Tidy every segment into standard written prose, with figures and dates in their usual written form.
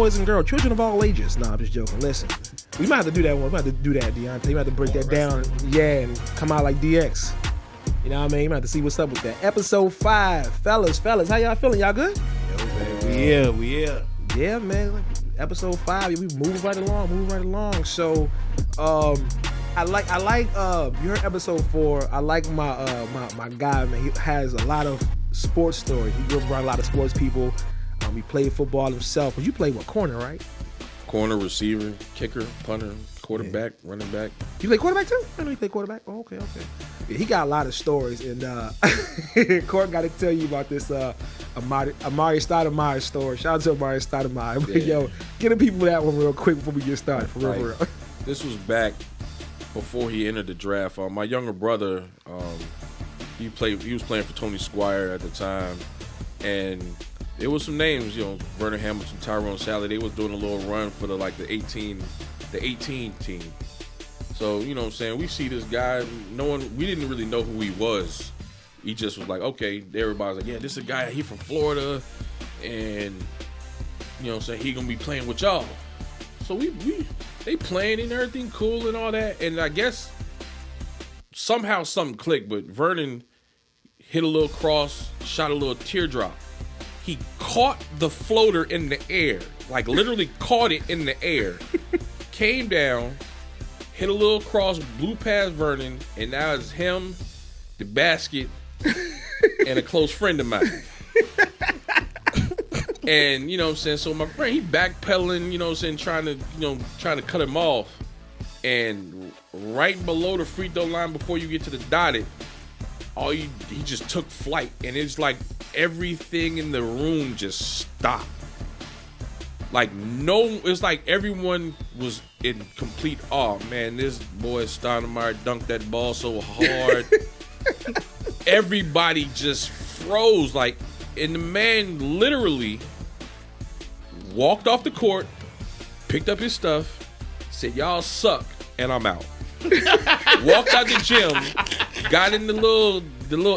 boys and girls, children of all ages. Nah, I'm just joking. Listen, we might have to do that one. We might have to do that, Deontay. We might have to break that down. Yeah, and come out like DX. You know what I mean? You might have to see what's up with that. Episode 5. Fellas, how y'all feeling? Y'all good? Yo, man, we here. Yeah, man. Episode 5. We move right along. So, I like. You heard episode 4. I like my guy, man. He has a lot of sports stories. He grew up around a lot of sports people. He played football himself. But you played what, corner, right? Corner, receiver, kicker, punter, quarterback, running back. You play quarterback too? I know you play quarterback. Oh, okay. Yeah, he got a lot of stories, and Court got to tell you about this Amari Stoudemire story. Shout out to Amari Stoudemire. Yeah. Yo, get the people that one real quick before we get started. For real. This was back before he entered the draft. My younger brother, he was playing for Tony Squire at the time, and there was some names, Vernon Hamilton, Tyrone Sally. They was doing a little run for the 18 team. So, you know what I'm saying? We see this guy. We didn't really know who he was. He just was like, okay, everybody's like, yeah, this is a guy, he from Florida, and, you know what I'm saying, he gonna be playing with y'all. So they playing and everything cool and all that, and I guess somehow something clicked, but Vernon hit a little cross, shot a little teardrop. He caught the floater in the air, like literally caught it in the air, came down, hit a little cross, blew past Vernon, and now it's him, the basket, and a close friend of mine. And, you know what I'm saying, so my friend, he backpedaling, you know what I'm saying, trying to cut him off. And right below the free throw line before you get to the dotted, he just took flight, and it's like everything in the room just stopped. It's like everyone was in complete awe. Man, this boy Stoudemire dunked that ball so hard. Everybody just froze, and the man literally walked off the court, picked up his stuff, said, "Y'all suck," and I'm out. Walked out the gym, got in the little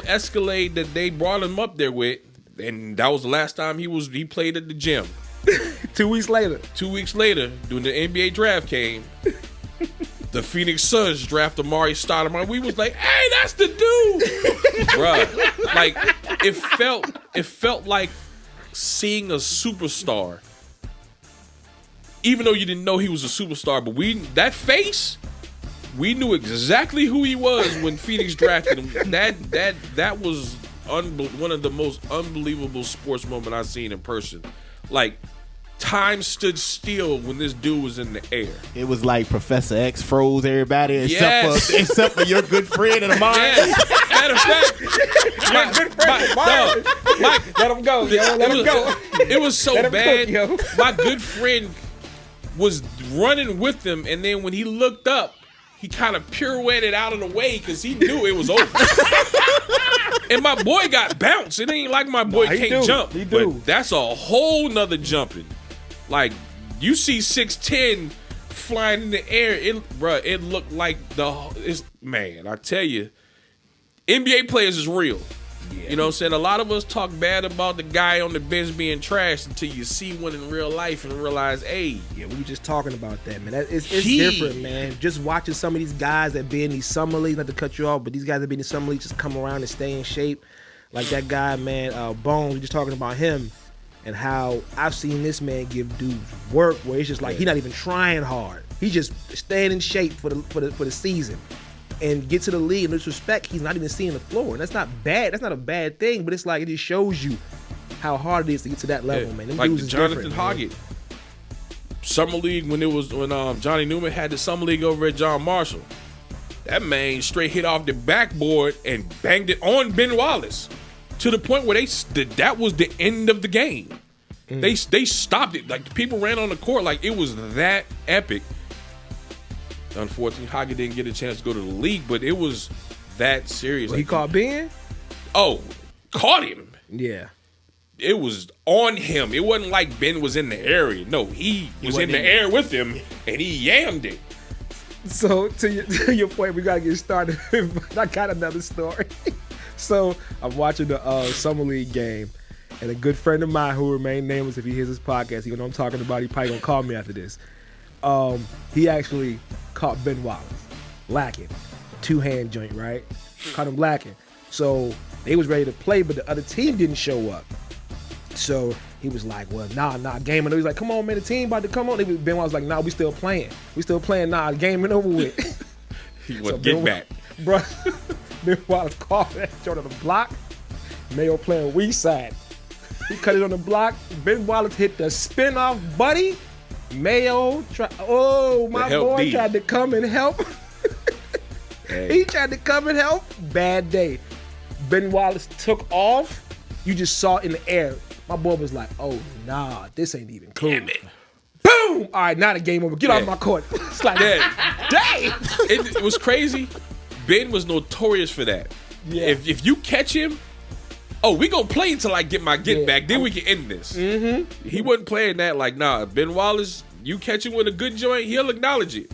Escalade that they brought him up there with, and that was the last time he played at the gym. 2 weeks later. 2 weeks later, when the NBA draft came, the Phoenix Suns drafted Amari Stoudemire. We was like, hey, that's the dude. Bruh. It felt like seeing a superstar. Even though you didn't know he was a superstar, but that face, we knew exactly who he was when Phoenix drafted him. That was one of the most unbelievable sports moments I've seen in person. Time stood still when this dude was in the air. It was like Professor X froze everybody except for your good friend and mine. Yes. Matter of fact, my good friend, Mike, let him go. Let him go. It was so bad. Cook, my good friend was running with him, and then when he looked up, he kind of pirouetted out of the way because he knew it was over. And my boy got bounced. It ain't like my boy can't jump. He do. But that's a whole nother jumping. You see 6'10" flying in the air. It looked like man, I tell you, NBA players is real. Yeah. You know what I'm saying? A lot of us talk bad about the guy on the bench being trash until you see one in real life and realize, hey. Yeah, we were just talking about that, man. It's different, man. Just watching some of these guys that be in these summer leagues, not to cut you off, but these guys that be in the summer leagues just come around and stay in shape. Like that guy, man, Bones, we just talking about him and how I've seen this man give dudes work where it's just like he's not even trying hard. He's just staying in shape for the season. And get to the league, and disrespect, he's not even seeing the floor. And that's not bad. That's not a bad thing, but it's like it just shows you how hard it is to get to that level, man. Them dudes is Jonathan Hoggett. Summer League when Johnny Newman had the Summer League over at John Marshall. That man straight hit off the backboard and banged it on Ben Wallace to the point where that was the end of the game. They stopped it. The people ran on the court like it was that epic. Unfortunately, Hoggett didn't get a chance to go to the league, but it was that serious. He caught Ben? Oh, caught him. Yeah. It was on him. It wasn't like Ben was in the area. No, he was in the air with him, and he yammed it. So, to your point, we got to get started. I got another story. So, I'm watching the Summer League game, And a good friend of mine who remained nameless, if he hears this podcast, he know what I'm talking about. He probably gonna call me after this. He actually caught Ben Wallace lacking, 2-hand joint, right? Caught him lacking. So they was ready to play, but the other team didn't show up. So he was like, well, nah, game and over. He's like, come on, man, the team about to come on. Ben Wallace was like, nah, we still playing. Nah, game and over with. He was get back. Bro, Ben Wallace caught that joint on the block. Mayo playing weak side. He cut it on the block. Ben Wallace hit the spin off, buddy. Mayo, my boy tried to come and help. Hey. He tried to come and help. Bad day. Ben Wallace took off. You just saw it in the air. My boy was like, oh, nah, this ain't even cool. Damn it. Boom! All right, now the game over. Get off my court. It's like, dang! It was crazy. Ben was notorious for that. Yeah. If you catch him, we gonna play until I get my get back. Then we can end this. Mm-hmm. He wasn't playing that like, nah, Ben Wallace, you catch him with a good joint, he'll acknowledge it.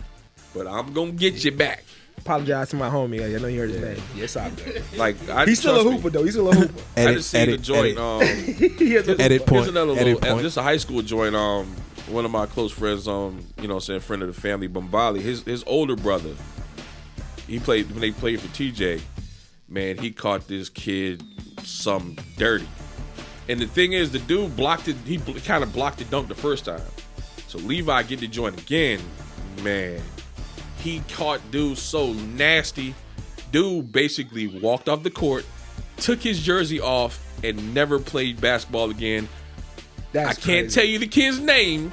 But I'm gonna get you back. Apologize to my homie. I know you heard his name. Yes, I'm good. Like, he's still a hooper, though. He's still a hooper. I just seen the joint. Edit point. Here's another Edit little. point. This is a high school joint. One of my close friends, friend of the family, Bombali. His older brother. He played when they played for TJ. Man, he caught this kid some dirty. And the thing is, the dude blocked it. He kind of blocked the dunk the first time. So Levi get the joint again. Man, he caught dude so nasty. Dude basically walked off the court, took his jersey off, and never played basketball again. I can't tell you the kid's name.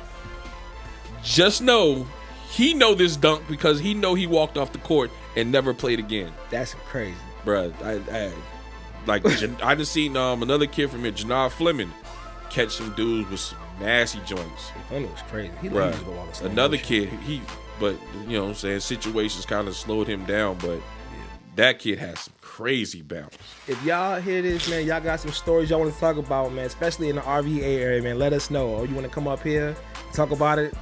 Just know he know this dunk because he know he walked off the court and never played again. That's crazy. Bruh, I just seen another kid from here, Jannar Fleming, catch some dudes with some nasty joints. Fleming was crazy. Bruh, another kid, but you know what I'm saying, situations kind of slowed him down, but that kid has some crazy bounce. If y'all hear this, man, y'all got some stories y'all want to talk about, man, especially in the RVA area, man, let us know. Or you want to come up here, talk about it,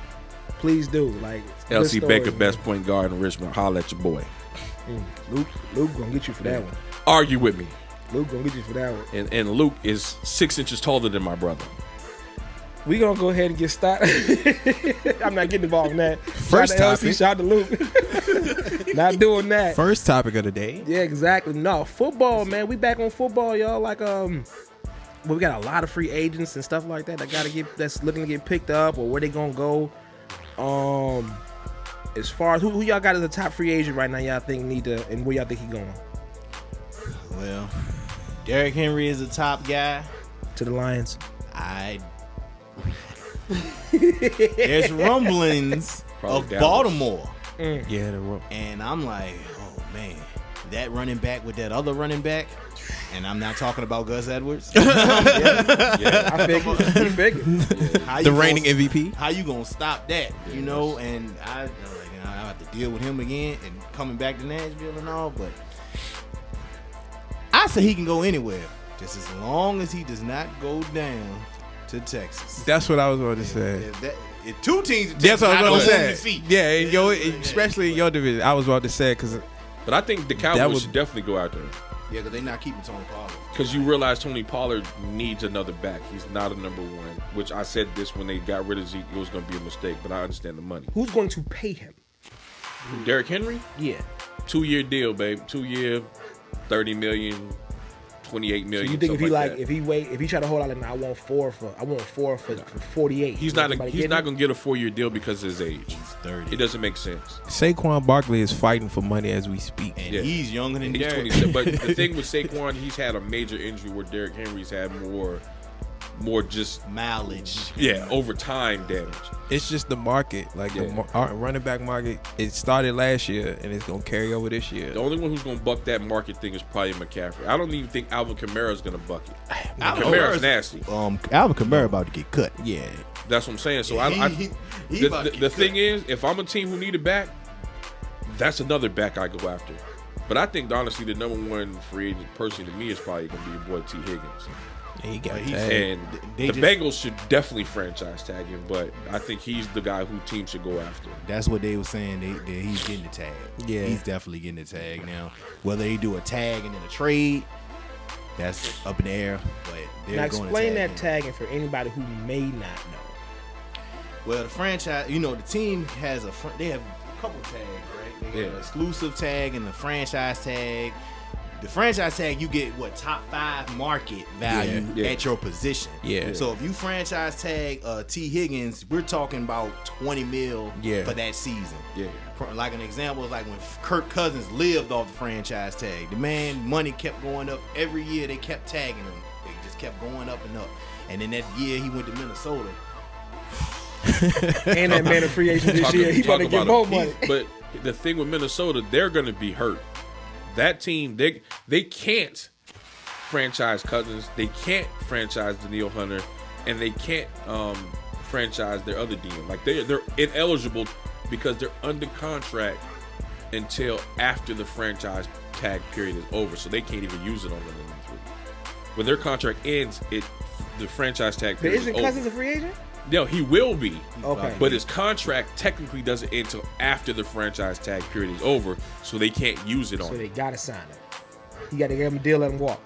please do. Like LC Baker, best point guard in Richmond. Holla at your boy. Luke gonna get you for that one. Argue with me. Luke gonna get you for that one. And Luke is 6 inches taller than my brother. We gonna go ahead and get started. I'm not getting involved in that. First shout out to topic. LC, shout out to Luke. Not doing that. First topic of the day. Yeah, exactly. No, football, man. We back on football, y'all. Like, we got a lot of free agents and stuff like that that's looking to get picked up or where they gonna go. As far as who y'all got as a top free agent right now, y'all think need to, and where y'all think he going? Well, Derrick Henry is the top guy. To the Lions. There's rumblings Probably of Dallas. Baltimore. Yeah, And I'm like, oh man, that running back with that other running back, and I'm not talking about Gus Edwards. Yeah. I figured. He figured. The reigning MVP. How you gonna stop that? You know, and I have to deal with him again and coming back to Nashville and all, but I say he can go anywhere, just as long as he does not go down to Texas. That's what I was about to say. If two teams, That's what I was not about gonna to say. defeat. Yeah, especially in your division. I was about to say because But I think the Cowboys should definitely go out there. Yeah, because they're not keeping Tony Pollard. Because you realize Tony Pollard needs another back. He's not a number one, which I said this when they got rid of Zeke. It was going to be a mistake, but I understand the money. Who's going to pay him? Derrick Henry? Yeah. 2-year deal, babe. 2-year, $30 million, $28 million. So you think something if he try to hold out, and I want four for 48. He's not going to get a 4-year deal because of his age. He's 30. It doesn't make sense. Saquon Barkley is fighting for money as we speak. And Yeah. he's younger than He's Derrick. 27. But the thing with Saquon, he's had a major injury where Derrick Henry's had more just Mileage. over time damage. It's just the market, like our running back market. It started last year and it's gonna carry over this year. The only one who's going to buck that market thing is probably McCaffrey. I don't even think Alvin Kamara is going to buck it. Kamara's nasty. Alvin Kamara about to get cut. Yeah, That's what I'm saying. So He about to the get thing cut. is, if I'm a team who need a back, that's another back I go after. But I think honestly, the number one free agent person to me is probably going to be your boy T. Higgins. he got He's- tagged. And They the Bengals should definitely franchise tag him, but I think he's the guy who teams should go after. That's what they were saying. That he's getting the tag. Yeah. He's definitely getting the tag now. Whether they do a tag and then a trade, That's up in the air. But they're Now going explain to that tag him. tagging for anybody who may not know. Well, the franchise, the team has they have a couple tags, right? They got an exclusive tag and the franchise tag. The franchise tag, you get top 5 market value at your position. Yeah. So if you franchise tag T. Higgins, we're talking about $20 million for that season. Yeah. Like an example is like when Kirk Cousins lived off the franchise tag. The man money kept going up every year. They kept tagging him. They just kept going up and up. And then that year he went to Minnesota. And that man a free agent this year. He better get more money. But the thing with Minnesota, they're going to be hurt. That team, they can't franchise Cousins. They can't franchise Danielle Hunter, and they can't franchise their other DM. Like they're ineligible because they're under contract until after the franchise tag period is over. So they can't even use it on them. When their contract ends, the franchise tag period is over. Isn't Cousins a free agent? No, he will be. Okay. But his contract technically doesn't end until after the franchise tag period is over, so they can't use it on So him. they got to sign him. You got to give him a deal, let him walk.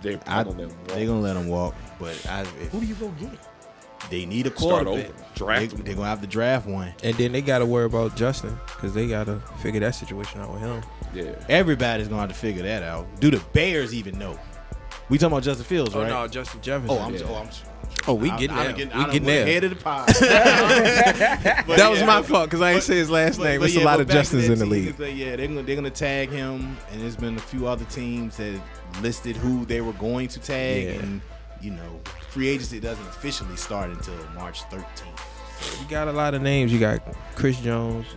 They're They're gonna let him walk, but Who do you go get? they need a Start quarterback. over. Draft him. They're gonna have to draft one. And then they got to worry about Justin because they got to figure that situation out with him. Yeah. Everybody's gonna have to figure that out. Do the Bears even know? We talking about Justin Fields, right? Oh, no, Justin Jefferson. We getting there. We getting getting there. Head of the pod. That was my fault because I ain't say his last name. There's a lot of Justins in the league. They're gonna tag him, and there's been a few other teams that listed who they were going to tag, and free agency doesn't officially start until March 13th. You got a lot of names. You got Chris Jones,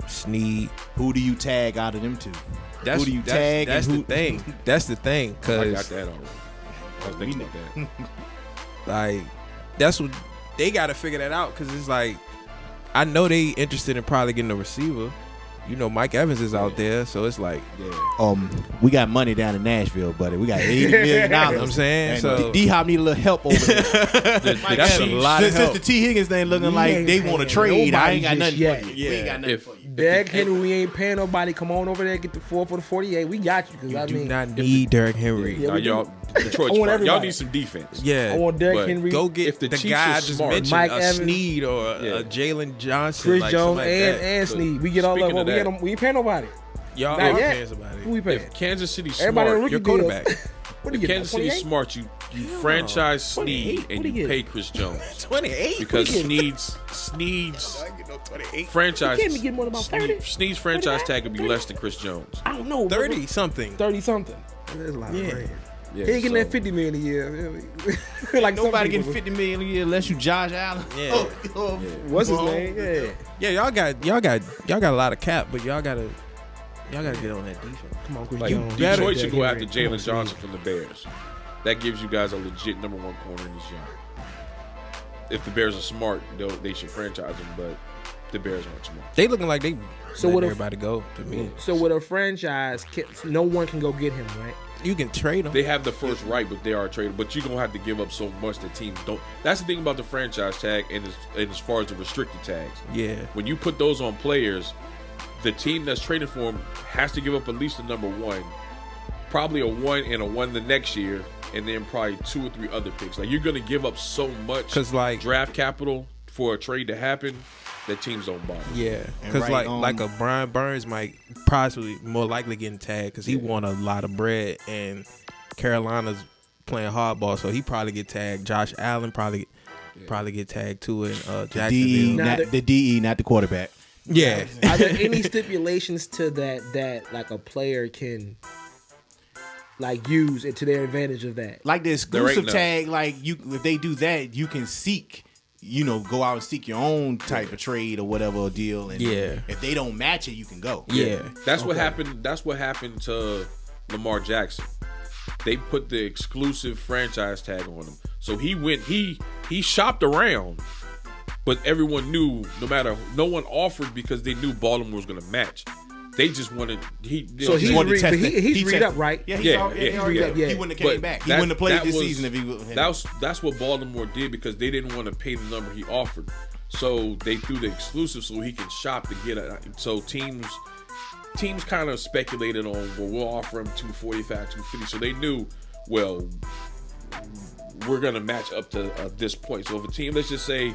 Snead. Who do you tag out of them two? That's, who do you tag? That's and the thing. That's the thing. I Cause got that already. I was thinking about that. like that's what they got to figure that out. Cause it's like I know they interested in probably getting a receiver. Mike Evans is out there, so it's like we got money down in Nashville, buddy. We got $80 million. You know what I'm saying? And So- D-Hop need a little help over there. that's a lot of Since help. the T. Higgins thing looking like ain't they want to paying trade, I ain't got nobody nothing just for you. We ain't got nothing for you. Derrick Henry, we ain't paying nobody. Come on over there, get the 4 for the 48. We got you. You do not need Derrick Henry. Yeah, we do. Y'all, Detroit's I want y'all everybody. need some defense. Yeah. I want Derrick But Henry, Go get If the the Chiefs guy are I just smart, mentioned, Mike a Evans. Snead or Yeah. a Jalen Johnson, Chris like Jones, something like that. and Snead. We get all Speaking of of them. that- We ain't paying nobody. Y'all Not are yet. paying somebody. Who we paying? If Kansas City's Everybody on smart, rookie Your deals. quarterback. What do if you get? Kansas City's 28? smart, you franchise 28? Snead What and do you you pay get? Chris Jones 28. because What do you Snead's $28. franchise. You can't be getting more than about 30. Snead's franchise tag would be less than Chris Jones. I don't know. 30 something. 30 something. That's a lot Yeah. of bread. Yeah, He ain't getting so- that 50 million a year. Like some Nobody people. getting $50 million a year unless you Josh Allen. Yeah. What's his name? Yeah. Yeah, y'all got a lot of cap, but y'all gotta get on that defense. Come on, Chris Like Jones. Detroit should go Derrick after Henry. Come on, Jalen Johnson from the Bears. That gives you guys a legit number 1 corner in this young. If the Bears are smart, they should franchise him, but the Bears aren't smart. They looking like they So letting what if- everybody go to me. So with a franchise, no one can go get him, right? You can trade them. They have the first right, but they are traded. But you're going to have to give up so much that teams don't. That's the thing about the franchise tag and as far as the restricted tags. Yeah. When you put those on players, the team that's trading for them has to give up at least a number 1, probably a 1 and a 1 the next year, and then probably 2 or 3 other picks. Like, you're going to give up so much 'Cause, like- draft capital for a trade to happen that teams don't bother. Yeah, And because right, like a Brian Burns might possibly more likely getting tagged because he won a lot of bread and Carolina's playing hardball, so he probably get tagged. Josh Allen probably get tagged too in Jacksonville. DE, Now not the- the DE, not the quarterback. Yeah, Are there any stipulations to that like a player can like use it to their advantage of that? Like the There exclusive ain't none. tag, like if they do that, you can seek, go out and seek your own type of trade or whatever deal. And Yeah. if they don't match it, you can go. yeah. That's what happened. That's what happened to Lamar Jackson. They put the exclusive franchise tag on him. So he went. He shopped around, but everyone knew. No one offered because they knew Baltimore was going to match. They just wanted. So he's wanted to test it. he's He read tested. up, right? Yeah, Yeah, he already yeah. up. He wouldn't have came But back. He that- wouldn't have played that this was- season if he would. That's what Baltimore did because they didn't want to pay the number he offered. So they threw the exclusive so he can shop to get it. So teams kind of speculated on, well, we'll offer him 245, 250. So they knew well, we're gonna match up to this point. So if a team, let's just say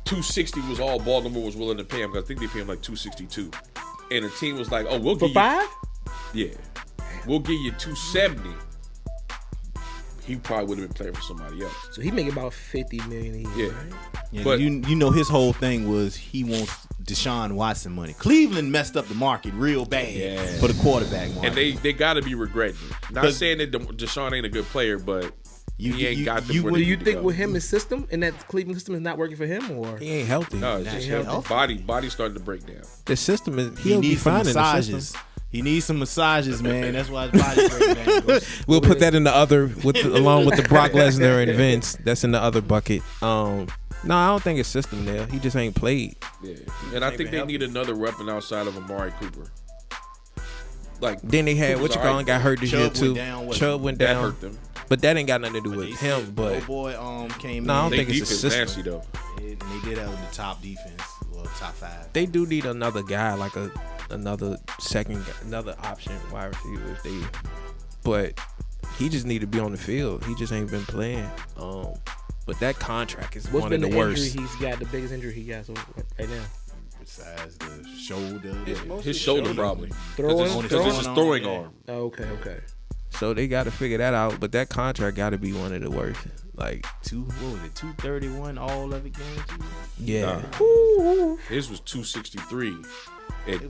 260 was all Baltimore was willing to pay him, because I think they pay him like 262, and the team was like, oh, we'll For give five? you, yeah, we'll give you 270. He probably would have been playing for somebody else. So he making about $50 million a year. Yeah. Right? Yeah, But- you know his whole thing was he wants Deshaun Watson money. Cleveland messed up the market real bad Yeah. for the quarterback market. And they got to be regretting it. Not 'Cause- saying that Deshaun ain't a good player, but he ain't got the. Do you think with him, his system and that Cleveland system is not working for him, or He ain't healthy. No, it's Not just healthy. body starting to break down. The system is he he'll be needs some fine in the massages. system. He needs some massages, man. That's why his body breaking down. We'll put that in the other along with the Brock Lesnar and Vince. That's in the other bucket. No, I don't think it's system there. He just ain't played. Yeah, and I think they need another weapon outside of Amari Cooper. Like Then they had Cooper's what you all call right, got hurt this year Chubb too. went down, what? Chubb went that down, hurt them. but that ain't got nothing to do with They him. said But old boy came No, I in. don't They think it's a defense system. nasty though. And they did have the top defense, well, top 5. they do need another guy, like another option wide receiver if they. But he just need to be on the field. He just ain't been playing. But that contract is what's one of been the the worst. injury he's got? The biggest injury he got right now. Besides the shoulder, His shoulder probably. Throwing, Because it's his throwing arm. Oh, okay. So they got to figure that out. But that contract got to be one of the worst. Like, what was it? 231, all of it guaranteed. yeah. His was 263, and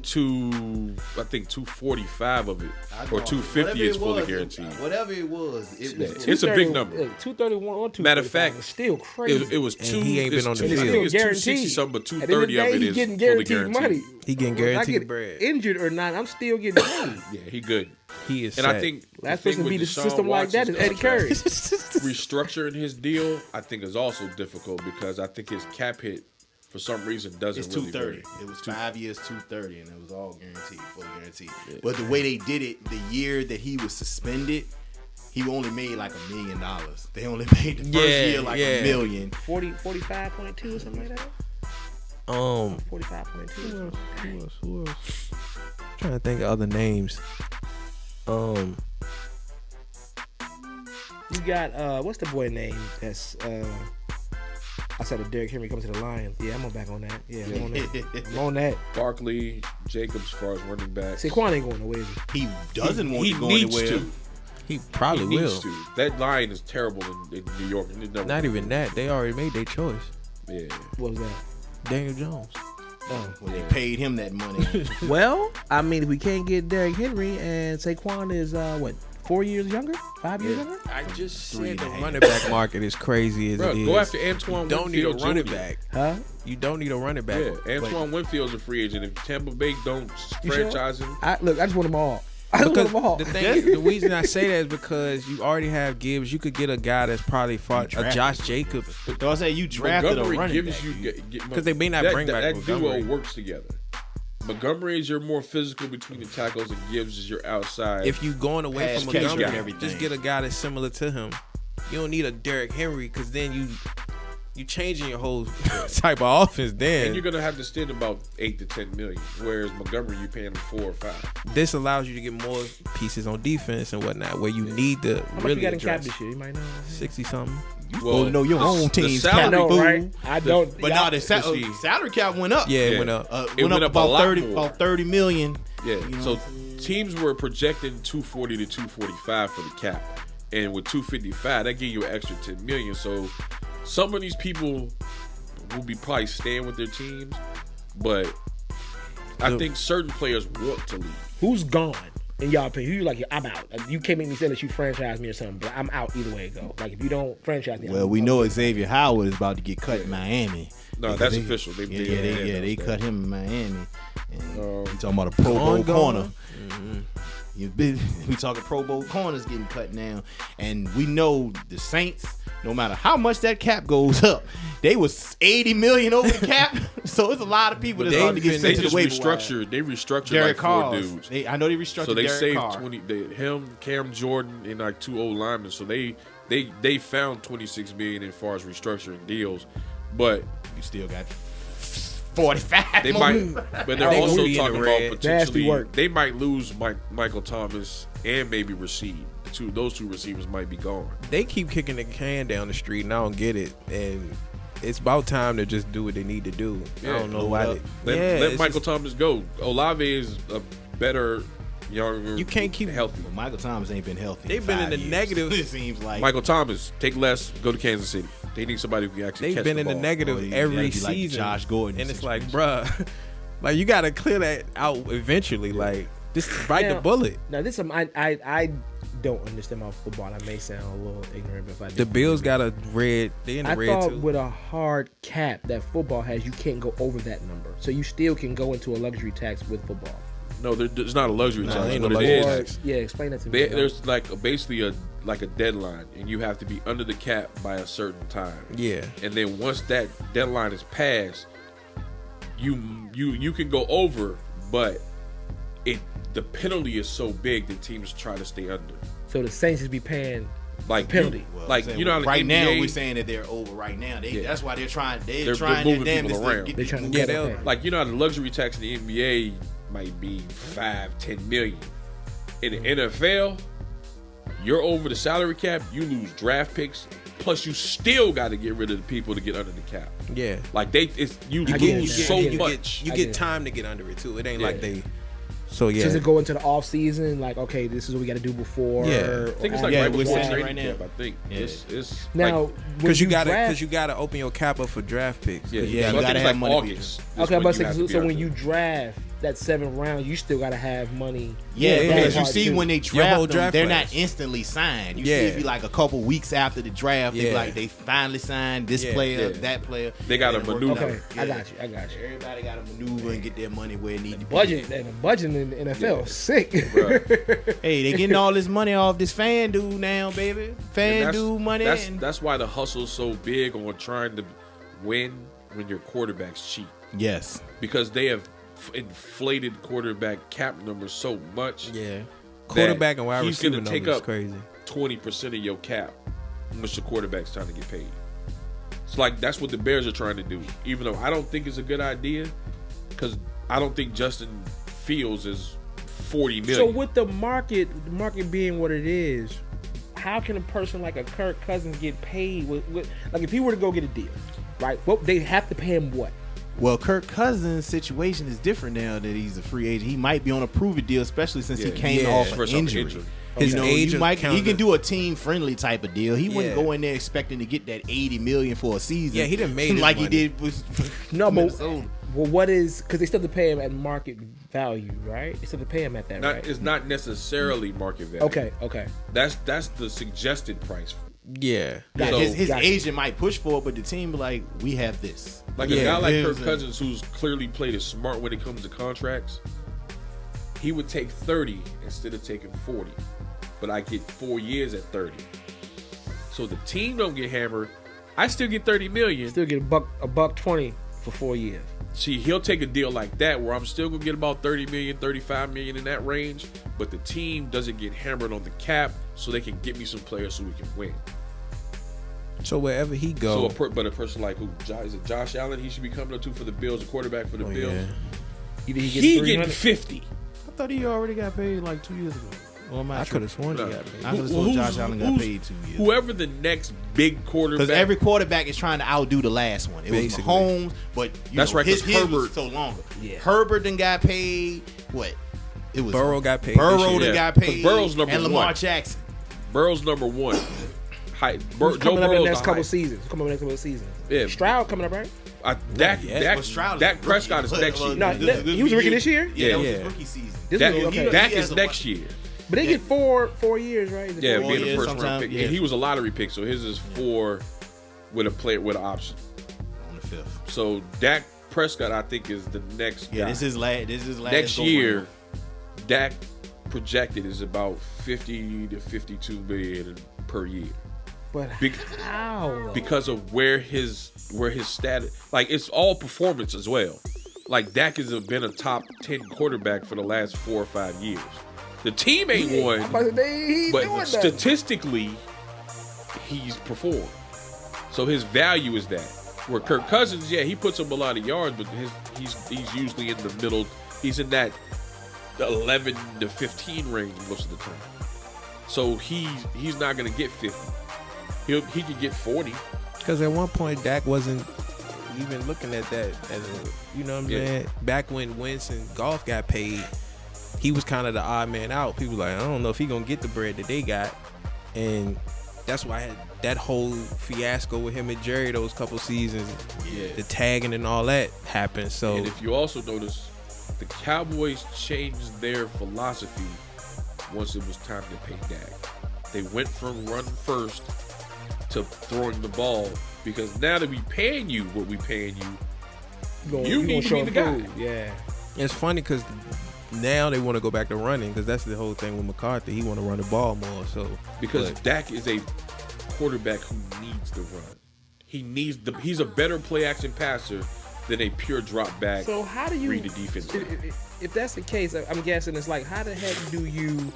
I think 245 of it, or 250 is fully guaranteed. Whatever it was, it was. It's a big number. 231 or 235. Matter of fact, is still crazy. It was And two. he ain't been on the I field. think it's Guaranteed. 260 something, but At the end of the 230 of day, it he's is getting fully guaranteed guaranteed. money. He getting Whether I guaranteed get bread. injured or not, I'm still getting paid. Yeah, he good. He is And set. I think Last the thing person to be with the Deshaun system like that is Watson's Eddie Curry. contract, restructuring his deal, I think is also difficult because I think his cap hit for some reason doesn't It's really 230. vary. It was 5 years, 230, and it was all guaranteed, fully guaranteed. But the way they did it, the year that he was suspended, he only made like $1 million. They only made the first year like $1 million. 45.2 or something like that. 45.2. Who else? Trying to think of other names. You got what's the boy name? That's I said Derrick Henry comes to the Lions. Yeah, I'm back on that. Yeah, I'm on that. I'm on that. Barkley, Jacobs, as far as running back. Saquon ain't going nowhere. Is he? He doesn't want He to go needs anywhere. to. He probably He will. needs to. That line is terrible in New York. And it never- Not even that. They already made their choice. Yeah. What was that? Daniel Jones. Oh. When they paid him that money. Well, I mean, if we can't get Derrick Henry and Saquon is 4 years younger, 5 years younger. I just Three said the and a half. running back market is crazy as Bro, it is. go after Antoine Don't need a Winfield running Jr. back. Huh? You don't need a running back. Yeah, Antoine Winfield's a free agent. If Tampa Bay don't You sure? franchise him, I just want them all. I just want Because them all. the thing, the reason I say that is because you already have Gibbs. You could get a guy that's probably fought a drafted. Josh Jacobs. So I say you drafted a Montgomery running gives back. you Because they may not bring back that Montgomery. duo works together. Montgomery is your more physical between the tackles, and Gibbs is your outside. If you going away Pass from catch Montgomery, and everything. just get a guy that's similar to him. You don't need a Derrick Henry because then you changing your whole type of offense. and Then you're gonna have to spend about 8 to 10 million, whereas Montgomery you paying him 4 or 5. this allows you to get more pieces on defense and whatnot, where you need to How much really you got in cap address this year? You might know. 60 something. Well, know your own the team's salary- I cap, know, fool. right? I don't. But y'all- now the salary cap went up. Yeah, it Yeah. went up. It went up a about lot 30, more. about 30 million. Yeah, You know so what I'm teams were projecting 240 to 245 for the cap, and with 255, that give you an extra 10 million. So some of these people will be probably staying with their teams, but I think certain players want to leave. Who's gone? In y'all opinion, who you like? I'm out. Like, you can't make me say that you franchise me or something, but I'm out either way it go. Like if you don't franchise me, Well, we know Xavier Howard is about to get cut in Miami. No, that's official. They They announced cut that. him in Miami. And Um, we talking about a Pro Bowl Ongoing. corner. We talking Pro Bowl corners getting cut now, and we know the Saints. No matter how much that cap goes up, they was 80 million over the cap. So it's a lot of people that's They about to get even- They sent to just the waiver wire. restructured. They restructured Derek like 4 Carr. dudes. I know they restructured. So they Derek saved Carr. 20. Him, Cam Jordan, and like 2 old linemen. So they found 26 million as far as restructuring deals, but You still got 45. they more. might. But they're They also gonna be in talking the about red. potentially Nasty work. they might lose Michael Thomas and maybe Rasheed. those two receivers might be gone. They keep kicking the can down the street, and I don't get it. And it's about time to just do what they need to do. Yeah. I don't know why. Let Michael Thomas go. Olave is a better, younger. You can't keep healthy. Well, Michael Thomas ain't been healthy. They've been in 5 the years. negative. It seems like Michael Thomas, take less, go to Kansas City. They need somebody who can actually They've catch been the in the ball. negative Or you every gotta be like season. Josh Gordon and it's like, situation. bruh, like you got to clear that out eventually. Like, just bite the Now- bullet. Now this I don't understand my football. I may sound a little ignorant, but if I do, The Bills got a red. They in the I red thought too. with a hard cap that football has, you can't go over that number. So you still can go into a luxury tax with football. No, there's not a luxury No, tax. ain't What no it luxury is, tax. Yeah, explain that to me. there's like basically a deadline, and you have to be under the cap by a certain time. Yeah. And then once that deadline is passed, you can go over, but the penalty is so big that teams try to stay under. So the Saints just be paying Like penalty. Well, like I'm saying, you know, how the right now NBA we're saying that they're over. Right now, Yeah. that's why they're trying. They're They're trying moving their people damnedest to around. get They're these trying to moves. get they'll- okay. like you know how the luxury tax in the NBA might be 5-10 million. In the NFL, you're over the salary cap. You lose draft picks. Plus, you still got to get rid of the people to get under the cap. Yeah. Like you I get lose it, so I get it. much. You I get get it. time to get under it too. It ain't Yeah. like they. So yeah. Does it go into the off season? Like, okay, this is what we got to do before. Yeah. or I think it's like Yeah, right we're before saying it training right now. camp. I think Yeah. it's Now, like, Because you got gotta open your cap up for draft picks. yeah, Yeah, so you I think gotta it's have like money for August. is Okay, when but you have to be so when under. you draft that 7th round, you still got to have money. Yeah, Yeah, because yeah. you see when they Your whole draft them, draft they're class. not instantly signed. You Yeah. see it be like a couple weeks after the draft. They be Yeah. like they finally signed this Yeah. player, Yeah. that player. They gotta And it worked maneuver. out. Okay, I got you. Everybody got to maneuver and get their money where it need to be. Budget and the budget in the NFL Yeah. sick. Bruh. Hey, they getting all this money off this fan dude now, baby. And Fan dude money. That's why the hustle's so big on trying to win when your quarterback's cheap, yes. because they have inflated quarterback cap numbers so much. Yeah. Quarterback and wide he's receiver gonna take numbers up crazy. 20% of your cap once the quarterback's trying to get paid. It's like that's what the Bears are trying to do. Even though I don't think it's a good idea, because I don't think Justin Fields is $40 million. So with the market being what it is, how can a person like a Kirk Cousins get paid? Like if he were to go get a deal, right? Well, they have to pay him what? Well, Kirk Cousins' situation is different now that he's a free agent. He might be on a prove-it deal, especially since he Yeah. came Yeah. off Fresh an off injury. injury. His age he is can counted. do a team-friendly type of deal. He wouldn't Yeah. go in there expecting to get that $80 million for a season. Yeah, he done made his like money. he did with No, but Minnesota. well, what is because they still have to pay him at market value, right? They still have to pay him at that, right? It's not necessarily market value. Okay. That's the suggested price. Yeah. Yeah, So- his Gotcha. agent might push for it, but the team be like, we have this. Like Yeah, a guy like here's Kirk a- Cousins, who's clearly played it smart when it comes to contracts, he would take 30 instead of taking 40. But I get 4 years at 30. So the team don't get hammered. I still get 30 million. Still get a buck 20 for 4 years. See, he'll take a deal like that where I'm still gonna get about 30 million, 35 million in that range, but the team doesn't get hammered on the cap, so they can get me some players so we can win. So wherever he go, But a person like who is it Josh Allen? He should be coming up to for the Bills, a quarterback for the Bills. yeah. Either he He gets getting 300. 50. I thought he already got paid like 2 years ago. Or am I could have sworn he No. got paid. I could have sworn Josh Allen got paid 2 years. Whoever the next big quarterback. Because every quarterback is trying to outdo the last one. It Basically. was Mahomes, but That's right, 'cause his Herbert- was so longer. Yeah. Herbert then got paid. What? It was Burrow got paid. Burrow this year. then Yeah, got 'cause paid. Burrow's number and Lamar one. Jackson. Burrow's number one. Joe coming up in Burrow's the next the couple height. seasons. Coming up in the next couple seasons. Yeah. Stroud coming up, right? Dak Well, Stroud is Dak rookie. Prescott is next year. No, he was a rookie this year? Yeah, that was Yeah. his rookie season. This Dak, was- okay. Dak He has is a next bunch. year. But they get 4 years, right? Is it Yeah, 4 being years a first round sometime, pick. yeah. And he was a lottery pick, so his is 4 with a player with an option. On the 5th. So Dak Prescott, I think, is the next Yeah, guy. this is last. Next go year, round. Dak projected is about 50 to 52 million per year. But Big- how? Because of where his status, like it's all performance as well. Like Dak has been a top 10 quarterback for the last 4 or 5 years. The team ain't won, He doing but that. statistically, he's performed. So his value is that. Where Kirk Cousins, yeah, he puts up a lot of yards, but he's usually in the middle. He's in that 11 to 15 range most of the time. So he's not gonna get 50. He could get 40. Because at one point, Dak wasn't even looking at that as a, you know what I'm saying? Back when Wentz and Goff got paid, he was kind of the odd man out. People like, I don't know if he gonna get the bread that they got, and that's why I had that whole fiasco with him and Jerry those couple seasons. The tagging and all that happened. So, and if you also notice, the Cowboys changed their philosophy once it was time to pay Dak. They went from run first to throwing the ball, because now that we paying you what we paying you, you need to be the guy. Yeah, it's funny because now they want to go back to running, because that's the whole thing with McCarthy. He want to run the ball more. So because Dak is a quarterback who needs to run. He's a better play action passer than a pure drop back. So how do you read the defense? If that's the case, I'm guessing it's like, how the heck do you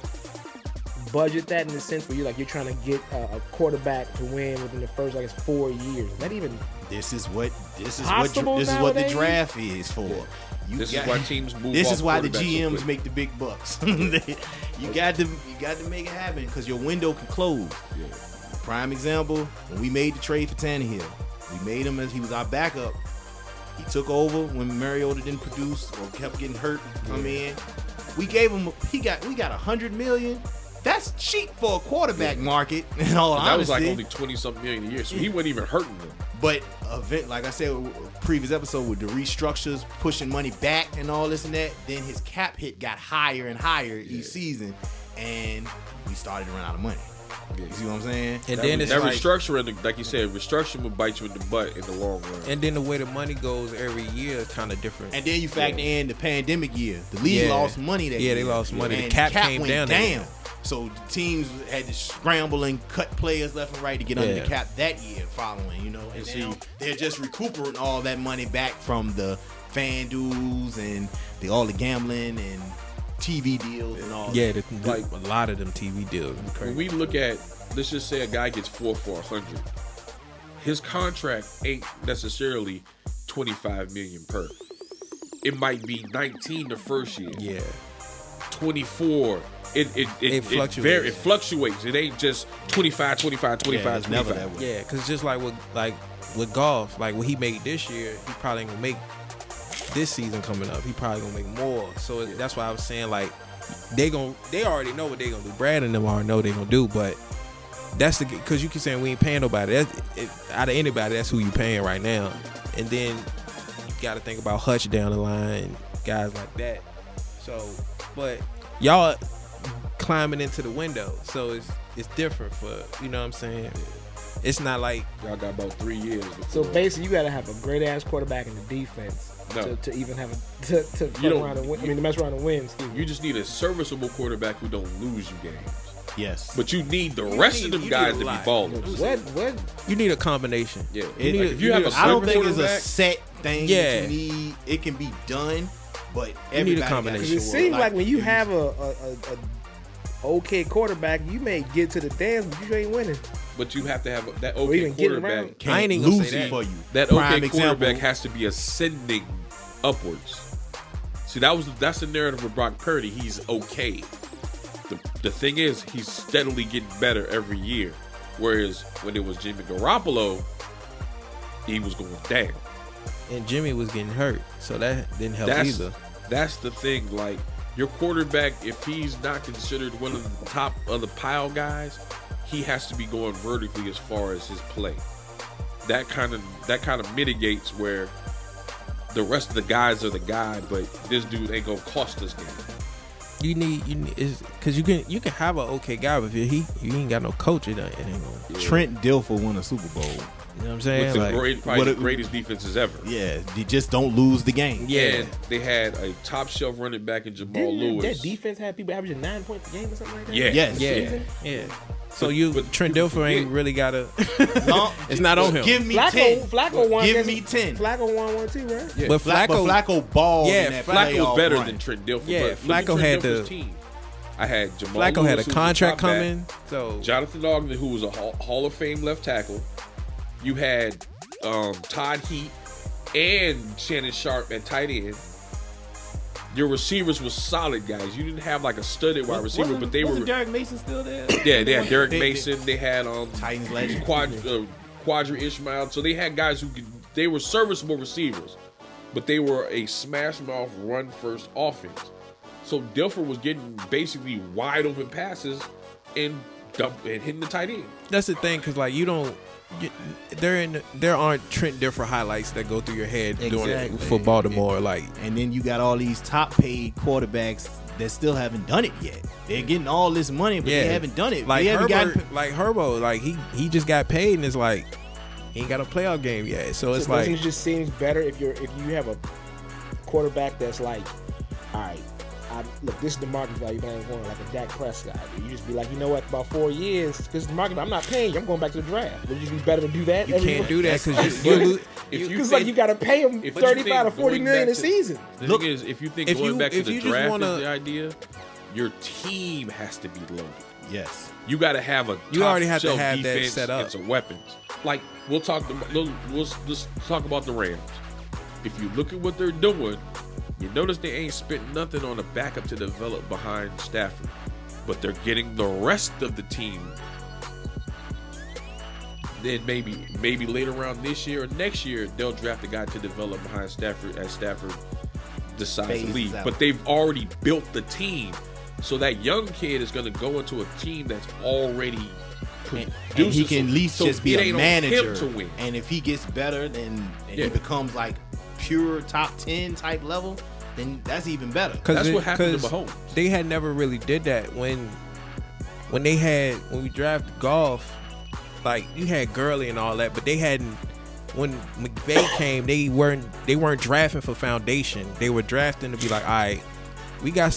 budget that in the sense where you're trying to get a quarterback to win within the first 4 years? Is that even This is what possible the nowadays? draft is for. This is why teams move. This off is why the quarterbacks so GMs quick. make the big bucks. you got to make it happen, because your window can close. Yeah. Prime example, when we made the trade for Tannehill, we made him as he was our backup. He took over when Mariota didn't produce or kept getting hurt. Come in, we gave him. We got $100 million. That's cheap for a quarterback market. In all honesty, that was like only 20-something million a year, so he wasn't even hurting them. But like I said, previous episode with the restructures, pushing money back and all this and that, then his cap hit got higher and higher each season, and we started to run out of money. You see what I'm saying? And then it's that like, restructuring, like you said, restructuring will bite you in the butt in the long run. and then the way the money goes every year is kind of different. And then you factor in the pandemic year. The league lost money that year. Yeah, they lost money. And The cap came went down that year. So the teams had to scramble and cut players left and right to get under the cap that year following, And now they're just recuperating all that money back from the fan dues and all the gambling and TV deals and all Yeah, that. like a lot of them TV deals. When we look at, let's just say a guy gets 4 for 100, his contract ain't necessarily $25 million per. It might be 19 the first year. Yeah. 24. It fluctuates. It fluctuates. It ain't just 25, 25, 25, it's never 25. that way. Yeah, because just like with golf, like what he made this year, he probably ain't gonna make this season coming up. He probably gonna make more. So that's why I was saying, like, they already know what they gonna do. Brad and them already know what they gonna do, but that's because you keep saying we ain't paying nobody. Out of anybody, that's who you paying right now. And then you got to think about Hutch down the line, guys like that. So, but y'all climbing into the window, so it's different for, you know what I'm saying. It's not like y'all got about 3 years. So basically, you got to have a great ass quarterback in the defense to even have to fuck around and win. To mess around and win. You just need a serviceable quarterback who don't lose you games. Yes. But you need the rest of them guys to be ballers. What? you need a combination. Yeah. If you have a I don't think it's quarterback, a set thing Yeah. that you need. It can be done, but You need a everybody combination. gotta It show seems up like when you it have a okay quarterback, you may get to the dance, but you ain't winning. but you have to have that Or okay even get quarterback. around. can't I ain't even gonna lose say it that. for you. That Prime okay example, quarterback has to be ascending upwards. See, that's the narrative of Brock Purdy. He's okay. The thing is, he's steadily getting better every year. Whereas when it was Jimmy Garoppolo, he was going down. And Jimmy was getting hurt, so that didn't help either. That's the thing. Like, your quarterback, if he's not considered one of the top of the pile guys, he has to be going vertically as far as his play. That kind of mitigates where the rest of the guys are the guy, but this dude ain't gonna cost us game. You need because you can have an okay guy, but if you ain't got no coach, it ain't gonna. Trent Dilfer won a Super Bowl. You know what I'm saying? With probably the greatest defenses ever. Yeah, you just don't lose the game. Yeah. And they had a top shelf running back in Jamal Didn't Lewis. that defense have people averaging 9 points a game or something like that? Yeah. Yes. Yeah. So But Trent people Dilfer ain't forget. really got to. No, It's not on him. Give me 10. Flacco won. Give me 10. Flacco won one too, right? Yeah. But But Flacco balled. Yeah, in that Flacco was playoff better run. than Trent Dilfer. Yeah, but look at Flacco Trent had Dilfer's the- team. I had Jamal Flacco Lewis, had a who was contract top back. coming, so Jonathan Ogden, who was a Hall of Fame left tackle. You had Todd Heat and Shannon Sharp at tight end. your receivers was solid guys. You didn't have like a studded wide receiver, but they were. Derek Mason still there? Yeah, they had Derek Mason. They had Titans legend. Quadri Ishmael. So they had guys they were serviceable receivers, but they were a smash mouth run first offense. So Dilfer was getting basically wide open passes and hitting the tight end. That's the thing, because like there aren't Trent Dilfer highlights that go through your head doing it for Baltimore. Like, and then you got all these top paid quarterbacks that still haven't done it yet. They're getting all this money, but they haven't done it. Like Herbo, like he just got paid, and it's like he ain't got a playoff game yet. So it's like, it just seems better if you have a quarterback that's like, all right, look, this is the market value, but I ain't going like a Dak Prescott. You just be like, you know what, about 4 years, because the market, I'm not paying you, I'm going back to the draft. Would you be better to do that? You can't do that because you got to pay him 35 to 40 million a season. The thing is, if you think going back to the draft is the idea, your team has to be loaded. Yes, you got to have a. You already have to top-shelf have that defense set up. and some weapons. Like let's talk about the Rams. If you look at what they're doing, you notice they ain't spent nothing on a backup to develop behind Stafford, but they're getting the rest of the team. Then maybe later around this year or next year, they'll draft a guy to develop behind Stafford as Stafford decides to leave. But they've already built the team, so that young kid is going to go into a team that's already producing. And he can at least just be a manager. To win. And if he gets better, then he becomes like pure top 10 type level, then that's even better. That's what happened to Mahomes. They had never really did that when we drafted Goff. Like, you had Gurley and all that, but they hadn't. When McVay came, they weren't drafting for foundation. They were drafting to be like, all right, we got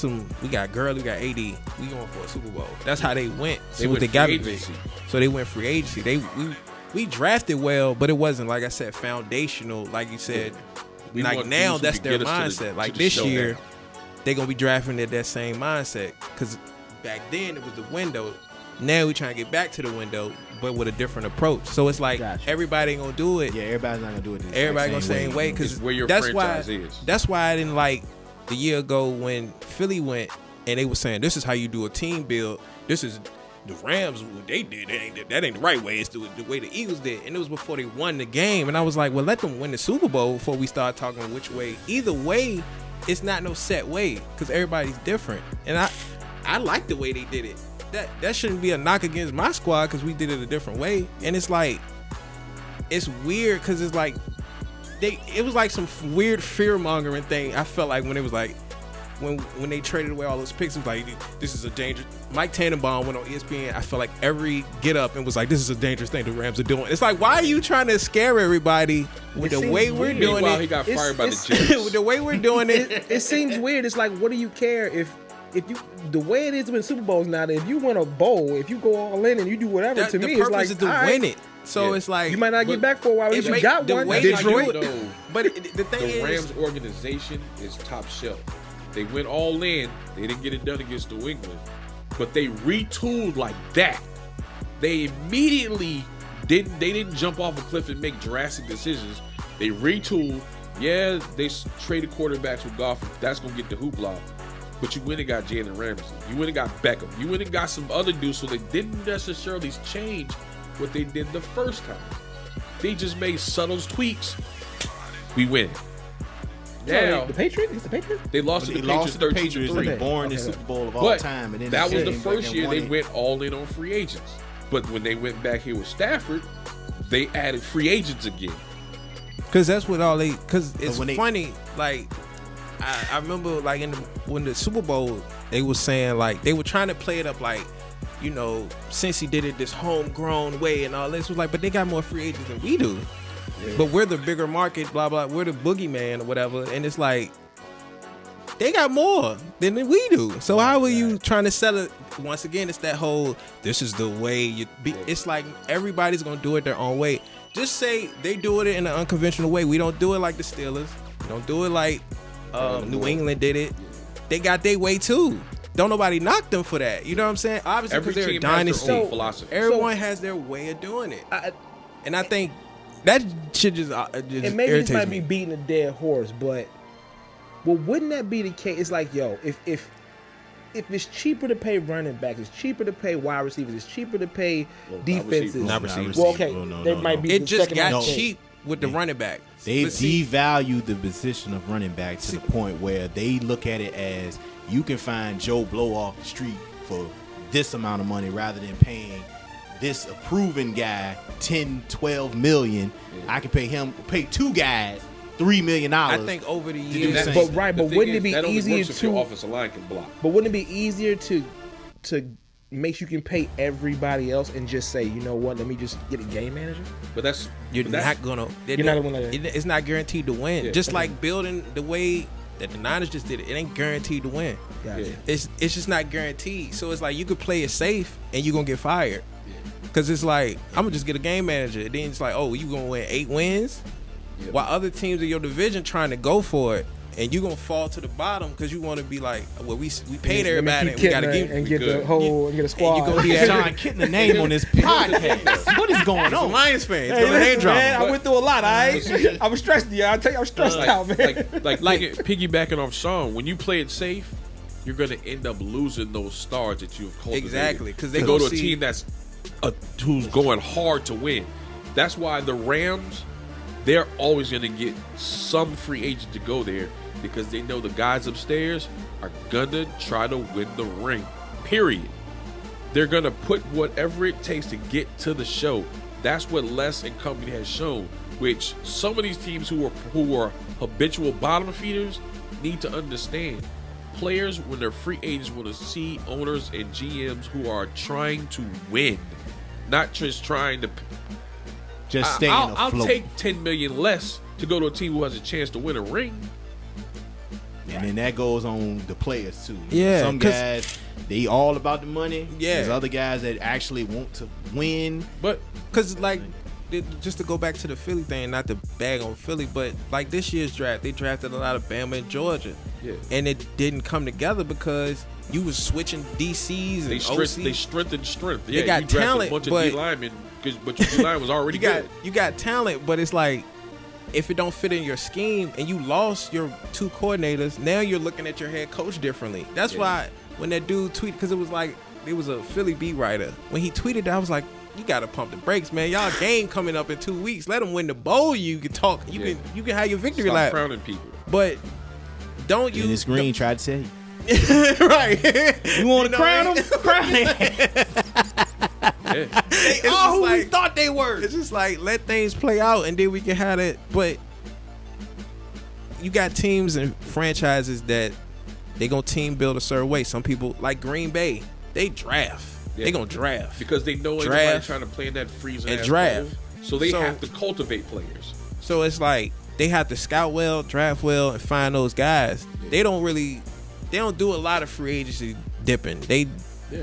Gurley, we got AD, we going for a Super Bowl. That's how they went. They went free agency. So they went free agency. We drafted well, but it wasn't, like I said, foundational. Like you said, now that's their mindset. Like this year, they're gonna be drafting at that same mindset, because back then it was the window. Now we're trying to get back to the window, but with a different approach. So it's like everybody ain't gonna do it. Yeah, everybody's not gonna do it. Everybody gonna same way, because that's why I didn't like the year ago when Philly went and they were saying this is how you do a team build. This is the Rams, they did. That ain't the right way. It's the way the Eagles did, and it was before they won the game. And I was like, well, let them win the Super Bowl before we start talking which way. Either way, it's not no set way, because everybody's different. And I like the way they did it. That shouldn't be a knock against my squad, because we did it a different way. And it's like, it's weird, because it's like it was like some weird fear mongering thing. I felt like when it was like when they traded away all those picks, it was like, this is a dangerous. Mike Tannenbaum went on ESPN. I felt like every get up and was like, this is a dangerous thing the Rams are doing. It's like, why are you trying to scare everybody with the way we're doing it? He got fired by the Jets. With the way we're doing it, it seems weird. It's like, what do you care if you, the way it is with Super Bowls now, if you win a bowl, if you go all in and you do whatever, to me, it's like, the purpose is to win it. So it's like, you might not get back for a while. At least you got one. Detroit. But the Rams organization is top shelf. They went all in. They didn't get it done against New England, but they retooled like that. They immediately didn't. They didn't jump off a cliff and make drastic decisions. They retooled. Yeah, they traded quarterbacks with Goff. That's gonna get the hoopla. But you went and got Jalen Ramsey. You went and got Beckham. You went and got some other dudes, so they didn't necessarily change what they did the first time. They just made subtle tweaks. We win. Now, the Patriots? It's the Patriots? They lost to the Patriots 13-3. The boringest Super Bowl of all time. And then that was the first year they went all in on free agents. But when they went back here with Stafford, they added free agents again. Because that's what all they. Because it's funny. Like, I remember, like, when the Super Bowl, they were saying, like, they were trying to play it up like, you know, since he did it this homegrown way and all this. It was like, but they got more free agents than we do. Yeah. But we're the bigger market, blah, blah. We're the boogeyman or whatever. And it's like, they got more than we do. So how are you trying to sell it? Once again, it's that whole, this is the way you be. It's like everybody's going to do it their own way. Just say they do it in an unconventional way. We don't do it like the Steelers. We don't do it like New England did it. They got their way too. Don't nobody knock them for that. You know what I'm saying? Obviously, because they're a dynasty. Their own philosophy. Everyone has their way of doing it. And I think that should just and maybe this might be beating a dead horse, but Well, wouldn't that be the case? It's like, yo, if it's cheaper to pay running backs, it's cheaper to pay wide receivers, it's cheaper to pay defenses. Not receivers. Well, okay, No, might be It the just second got most paid. cheap with the running back. They But see, devalue the position of running back to the point where they look at it as you can find Joe Blow off the street for this amount of money rather than paying this proven guy 10, 12 million. I can pay two guys $3 million. I think over the do years, the same. But right, The but thing wouldn't is, it be that only easier works if your to? offensive line can block? But wouldn't it be easier to make sure you can pay everybody else and just say, you know what, let me just get a game manager? But that's you're but that's- not gonna. You're not gonna. It's not guaranteed to win. Yeah. Just like building the way that the Niners just did it, it ain't guaranteed to win. Gotcha. Yeah. It's just not guaranteed. So it's like you could play it safe and you're gonna get fired. Cause it's like I'm gonna just get a game manager. And then it's like, oh, you gonna win 8 wins, Yeah. while other teams in your division trying to go for it, and you gonna fall to the bottom because you want to be like, well, we paid everybody, and we gotta give. and get the good. whole and get a squad. you gonna be Get John Kitna name on this podcast. What is going I'm a on? Lions fan. Hey, It's listen, drama. man, I went through a lot. I was stressed. Yeah, I tell you, I was stressed out, man. piggybacking off Sean, when you play it safe, you're gonna end up losing those stars that you've cultivated. Exactly, 'cause they go to gonna a see- team that's who's going hard to win. That's why the Rams, they're always gonna get some free agent to go there because they know the guys upstairs are gonna try to win the ring. Period. They're gonna put whatever it takes to get to the show. That's what Les and company has shown. Which some of these teams who are habitual bottom feeders need to understand. Players, when they're free agents, want to see owners and GMs who are trying to win, not just trying to. Just staying I'll afloat. take $10 million less to go to a team who has a chance to win a ring. And then that goes on the players too. Yeah, Some 'cause- guys, they all about the money. Yeah. There's other guys that actually want to win. But Cause like, just to go back to the Philly thing, not to bag on Philly, but like this year's draft, they drafted a lot of Bama and Georgia, Yeah. and it didn't come together because you was switching DCs and they OCs. strengthened strength. They Yeah, got you drafted talent, a bunch of but- D linemen, but your D line was already good. you got talent, but it's like if it don't fit in your scheme and you lost your 2 coordinators, now you're looking at your head coach differently. That's Yeah. why when that dude tweeted, because it was like it was a Philly beat writer. When he tweeted that, I was like, you gotta pump the brakes, man. Y'all game coming up in 2 weeks. Let them win the bowl. You can talk. You can have your victory Stop lap. crowning people. But don't you? Dennis Green tried to tell you. right. You want to crown what I him? Crown him. Yeah. It's Oh, just who we like, thought they were. it's just like let things play out and then we can have it. But you got teams and franchises that they gonna team build a certain way. Some people like Green Bay, they draft. Yeah. They gonna draft. Because they know Draft everybody's trying to play in that freezing and ass draft. bubble. So they So- have to cultivate players. So it's like they have to scout well, draft well, and find those guys. They don't do a lot of free agency dipping.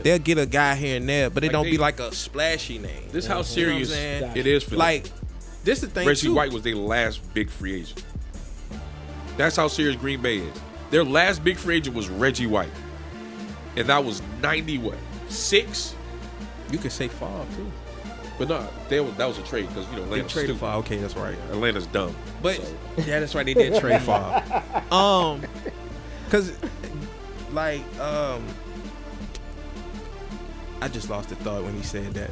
They'll get a guy here and there, but it Like don't they- be like a splashy name. This is how You know what I'm serious saying? it is for them. Like this is the thing Reggie too. White was their last big free agent. That's how serious Green Bay is. Their last big free agent was Reggie White. And that was 96? You could say Favre too. But no, that was a trade because, They Atlanta's traded stupid. Favre. Okay, that's right. Atlanta's dumb. But yeah, that's right. They did trade Favre. Cause like I just lost the thought when he said that.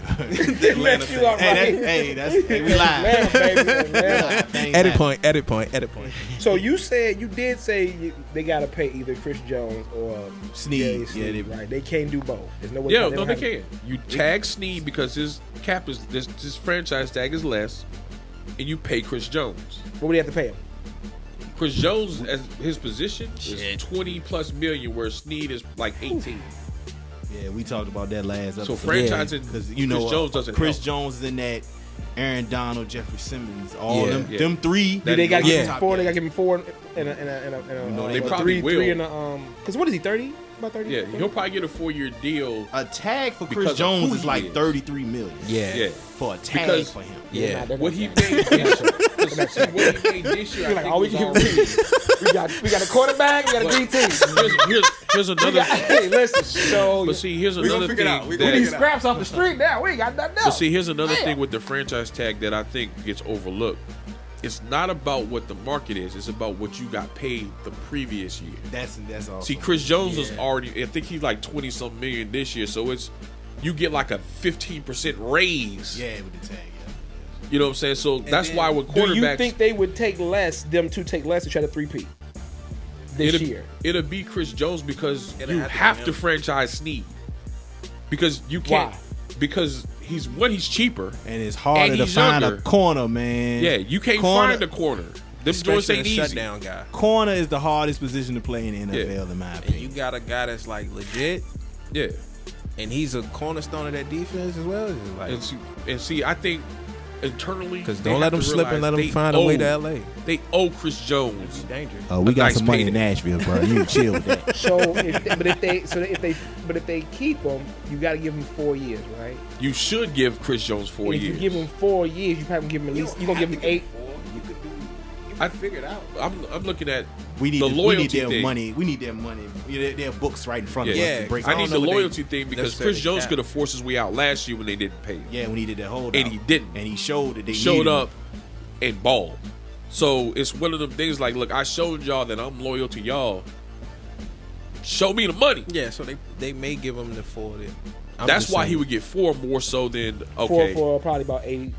The Atlanta thing. We live. Atlanta, baby, Atlanta. Edit point. So you did say they got to pay either Chris Jones or Snead. Jerry Yeah, Snead, they- right? They can't do both. There's no way. Yeah, don't no, they have- can. You tag Snead because his cap is this franchise tag is less, and you pay Chris Jones. What would they have to pay him? Chris Jones, as his position, is Shit. 20+ million, where Snead is like 18. Yeah, we talked about that last episode. So franchising Because Chris Jones doesn't Chris help. Jones is in that Aaron Donald, Jeffrey Simmons, all Yeah. them Yeah. them three. That- They got to Yeah. give him 4. They got to give him 4 and a know, they a probably will. 3 in a Because what is he? 30? About 30? Yeah, he'll probably get a 4-year deal. A tag for Because Chris of Jones who is he like is. 33 million. Yeah. For a tag Because- for him. Yeah. What he made this year, what he made this year, I Like, think all we was can already. we got a quarterback. We got a But- DT. Here's another. Hey, listen. So But see, here's gonna another figure it thing out. We we gonna need that. figure it scraps off the street now. We ain't got nothing But else. see, here's another Damn. thing with the franchise tag that I think gets overlooked. it's not about what the market is. It's about what you got paid the previous year. That's awesome. See, Chris Jones was already. I think he's like 20-something million this year. So it's you get like a 15% raise. Yeah, with the tag. Yeah. You know what I'm saying? So that's why with Do quarterbacks, you think they would take less? Them to take less to try to 3P this year? It'll be Chris Jones because It'll you have to be have him. to franchise Snead because you can't. Why? Because he's cheaper. And it's harder And to he's find younger. a corner, man. Yeah, you can't Corner- find a corner. Them joints Especially ain't a easy. shutdown guy. Corner is the hardest position to play in the NFL, Yeah. in my And opinion. you got a guy that's like legit, Yeah. and he's a cornerstone of that defense as well. It's like, And see, I think internally, because they don't let have them to slip and let realize them find a way to owe- LA. They owe Chris Jones. It's dangerous. We a got nice some money in payday. Nashville, bro. You can chill with that. So, if they keep him, you got to give him 4 years, right? You should give Chris Jones 4 If years. you give him 4 years, you probably give him at least. You gonna give him 8. I figured out. I'm looking at We need the we loyalty need their thing. money. We need their money. Their books right in front of us. Yeah. To break. I don't need know the what they- loyalty thing because necessarily Chris Jones cap. could have forced his way out last year when they didn't pay him. Yeah, we needed that hold And out. he didn't. And he showed that they Showed needed him. up and balled. So it's one of them things like, look, I showed y'all that I'm loyal to y'all. Show me the money. Yeah, so they may give him the 4. That's why he would get 4 more so than Four okay. for probably about 80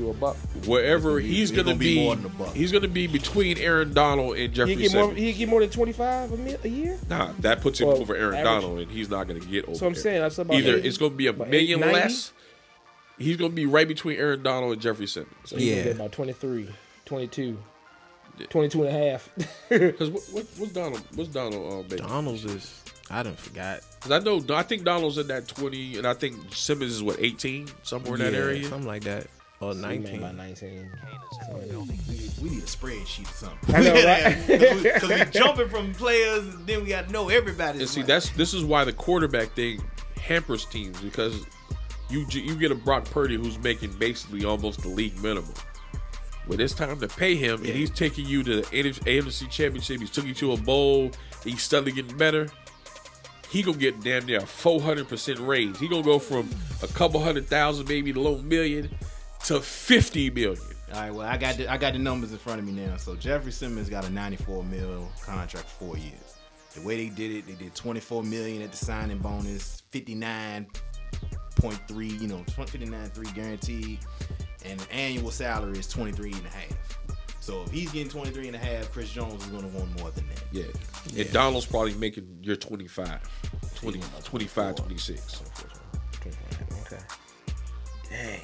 or a buck. Wherever It's he's gonna gonna be be, more than a buck. he's gonna be between Aaron Donald and Jeffrey He get more. Simmons. He get more than 25 a year. Nah, that puts him Well, over Aaron average. Donald, and he's not gonna get over. So I'm there. saying that's about Either 80, it's gonna be a about million 90? less. He's gonna be right between Aaron Donald and Jeffrey Simmons. So he Yeah. get about 23, 22, 22 and a half. Because what's Donald? Baby? Donald's is, I done forgot. 'Cause I think Donald's in that 20, and I think Simmons is 18, somewhere in that Yeah, area. something like that. Or He made 19. about 19. We need a spreadsheet or something. I know, right? Because we jumping from players, and then we got to know everybody. And see, this is why the quarterback thing hampers teams because you get a Brock Purdy who's making basically almost the league minimum. When it's time to pay him, and he's taking you to the AFC Championship, he's took you to a bowl, he's steadily getting better. He gonna get damn near a 400% raise. He gonna go from a couple 100,000, maybe the low million, to 50 million. All right, well, I got the numbers in front of me now. So Jeffrey Simmons got a $94 million contract for 4 years. The way they did it, they did $24 million at the signing bonus, 59.3, 59.3 guaranteed, and the annual salary is 23.5. So if he's getting 23.5, Chris Jones is going to want more than that. Yeah. And Donald's probably making your 25, 25, 26. Okay. Dang.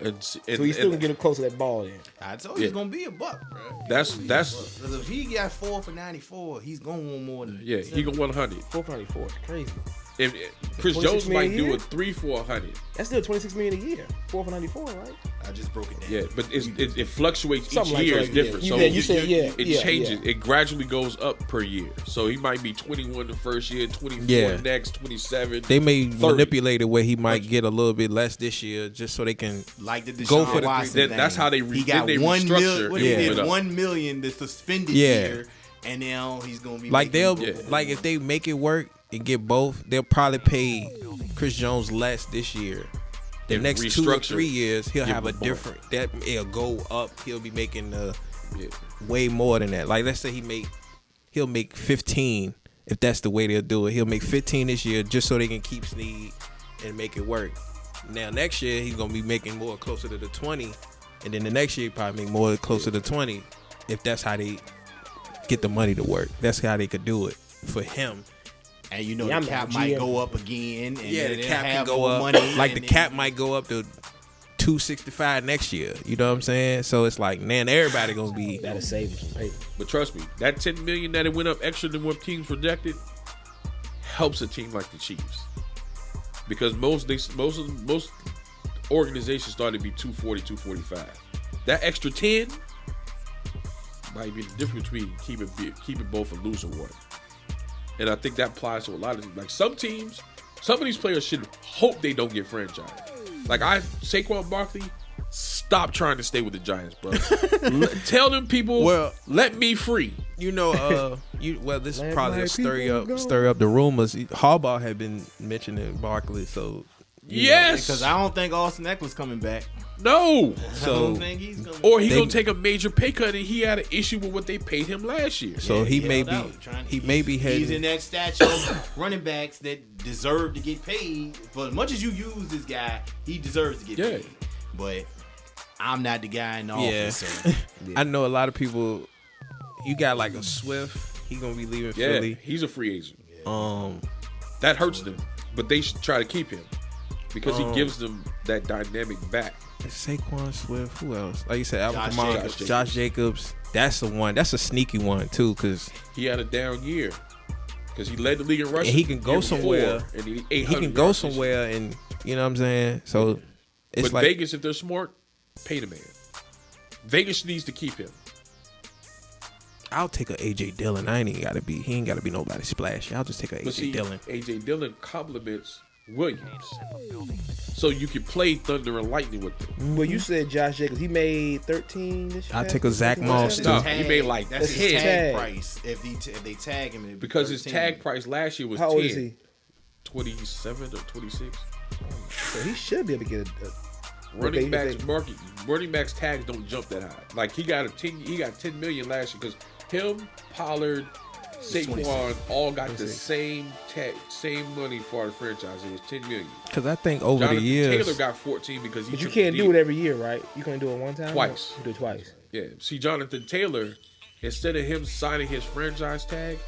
And So he still can get him close to that ball then. I told you it's going to be a buck, bro. That's Because if he got 4 for 94, he's going to want more than yeah. He gonna 100. 494 is crazy. If Chris 26 Jones might million a do year? a 3 for 100. That's still 26 million a year. 4 for 94, right? I just broke it down. Yeah, but it fluctuates each Something like year. that, Is different. yeah. So You said yeah. it yeah, changes. yeah. It gradually goes up per year. So he might be 21 the first year, 24 Yeah. next, 27. They may 30. manipulate it where he might get a little bit less this year just so they can Like the Deshaun Go for the Watson three. thing. That's how they he got then they 1 restructure million. What he and did put it up. 1 million the suspended Yeah. year, and now he's gonna be like making- they'll like if they make it work and get both, they'll probably pay Chris Jones less this year. The And next 2 or restructure, 3 years, he'll give have a him more. different. That it'll go up. He'll be making Yeah. way more than that. Like let's say he'll make 15 if that's the way they'll do it. He'll make 15 this year just so they can keep Snead and make it work. Now next year he's gonna be making more closer to the 20, and then the next year he probably make more closer to 20 if that's how they get the money to work. That's how they could do it for him. and you know Yeah, I'm the cap not might GM. go up again. And Yeah, then the they'll cap can have go more up. money, Like the and cap then- might go up to 265 next year. You know what I'm saying? So it's like, man, everybody gonna be. That'll save him some paper. But trust me, that 10 million that it went up extra than what teams projected helps a team like the Chiefs. Because most organizations started to be 240, 245. That extra 10 might be the difference between keeping both and losing one. And I think that applies to a lot of like some teams. Some of these players should hope they don't get franchised. Like Saquon Barkley, stop trying to stay with the Giants, bro. Tell them people, Well- let me free. You know, this is Let probably my a people go. stir up the rumors. Harbaugh had been mentioning Barkley, so Yes, Because I don't think Austin Eckler's coming back. No. I So don't think he's gonna. Or he They- gonna take a major pay cut, and he had an issue with what they paid him last year. so Yeah, he may held be out, trying to- he may be He's in heading. that statue of running backs that deserve to get paid. For as much as you use this guy, he deserves to get Yeah. paid. But I'm not the guy in the Yeah. office. So. I know a lot of people. You got like a Swift. He gonna be leaving Yeah, Philly. he's a free agent. Um, That hurts them, but they should try to keep him because he gives them that dynamic back. Saquon Swift. Who else? Like you said, Alvin Josh Kamara, Jacobs. Josh Jacobs. That's the one. That's a sneaky one too, because He had a down year because he led the league in rushing. and he can go year before, somewhere. and he, He can go somewhere, and you know what I'm saying. So it's But like Vegas, if they're smart, pay the man. Vegas needs to keep him. I'll take a AJ Dillon. He ain't gotta be nobody splashy. I'll just take a But see, AJ Dillon. AJ Dillon compliments Williams, so you can play Thunder and Lightning with them. Well, you said Josh Jacobs. He made 13 this year. I'll take a Zach Moss, No, too. he made like that's his 10 tag Tag. price. If they tag him, it'd be because his 13. tag price last year was How 10. old is he? 27 or 26. So he should be able to get a Running they- backs tags don't jump that high. Like he got 10 million last year because him, Pollard, Saquon all got the same tag, same money for the franchise. It was 10 million. Because I think over Jonathan the years, Taylor got 14 because he But you took the can't do deal. it every year, right? You can do it one time. Twice. You do it twice. Yeah. See, Jonathan Taylor, instead of him signing his franchise tag,